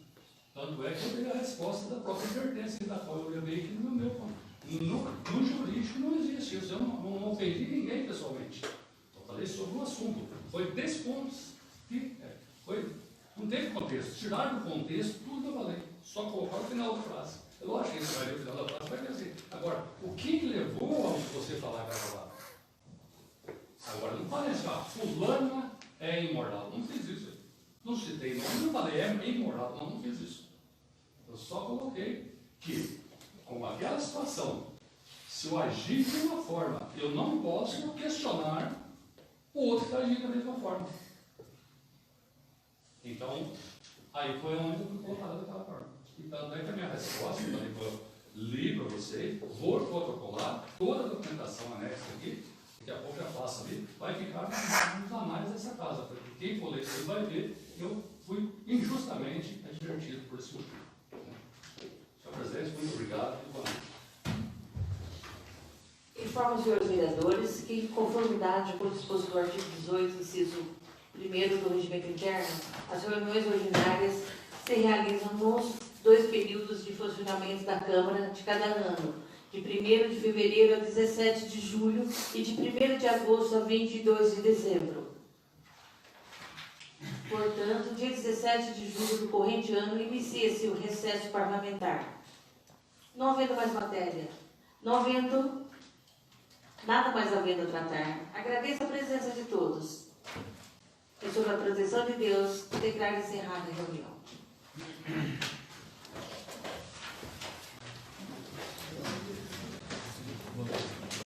Tanto é que eu dei a resposta da própria advertência, da qual eu levei aqui no meu ponto. No jurídico não existe isso. Eu não ofendi ninguém pessoalmente. Eu falei sobre o assunto. Foi 10 pontos. Não teve contexto. Tiraram do contexto tudo que eu falei. Só colocar o final da frase. É lógico que você vai ler o final da frase, vai ver assim. Agora, o que levou a você falar aquela palavra? Agora, não falei assim, fulana é imoral. Não fiz isso. Não citei nome, não falei, é imoral. Não fiz isso. Eu só coloquei que, com aquela situação, se eu agir de uma forma, eu não posso questionar o outro que está agindo da mesma forma. Então, aí foi onde eu fui colocado daquela forma. Então, daí que a minha resposta, eu li para vocês, vou protocolar toda a documentação anexa aqui, daqui a pouco já passo ali, vai ficar nos anais dessa casa, porque quem for ler isso vai ver que eu fui injustamente advertido por esse motivo. Senhor presidente, muito obrigado e boa noite. Informo os senhores vereadores que, em conformidade com o disposto do artigo 18, inciso 1º do regimento interno, as reuniões ordinárias se realizam nos 2 períodos de funcionamento da Câmara de cada ano, de 1º de fevereiro a 17 de julho e de 1º de agosto a 22 de dezembro. Portanto, dia 17 de julho do corrente ano, inicia-se o recesso parlamentar. Não havendo mais matéria, não havendo Nada mais havendo a tratar. Agradeço a presença de todos. E sob a proteção de Deus, declaro encerrada a reunião.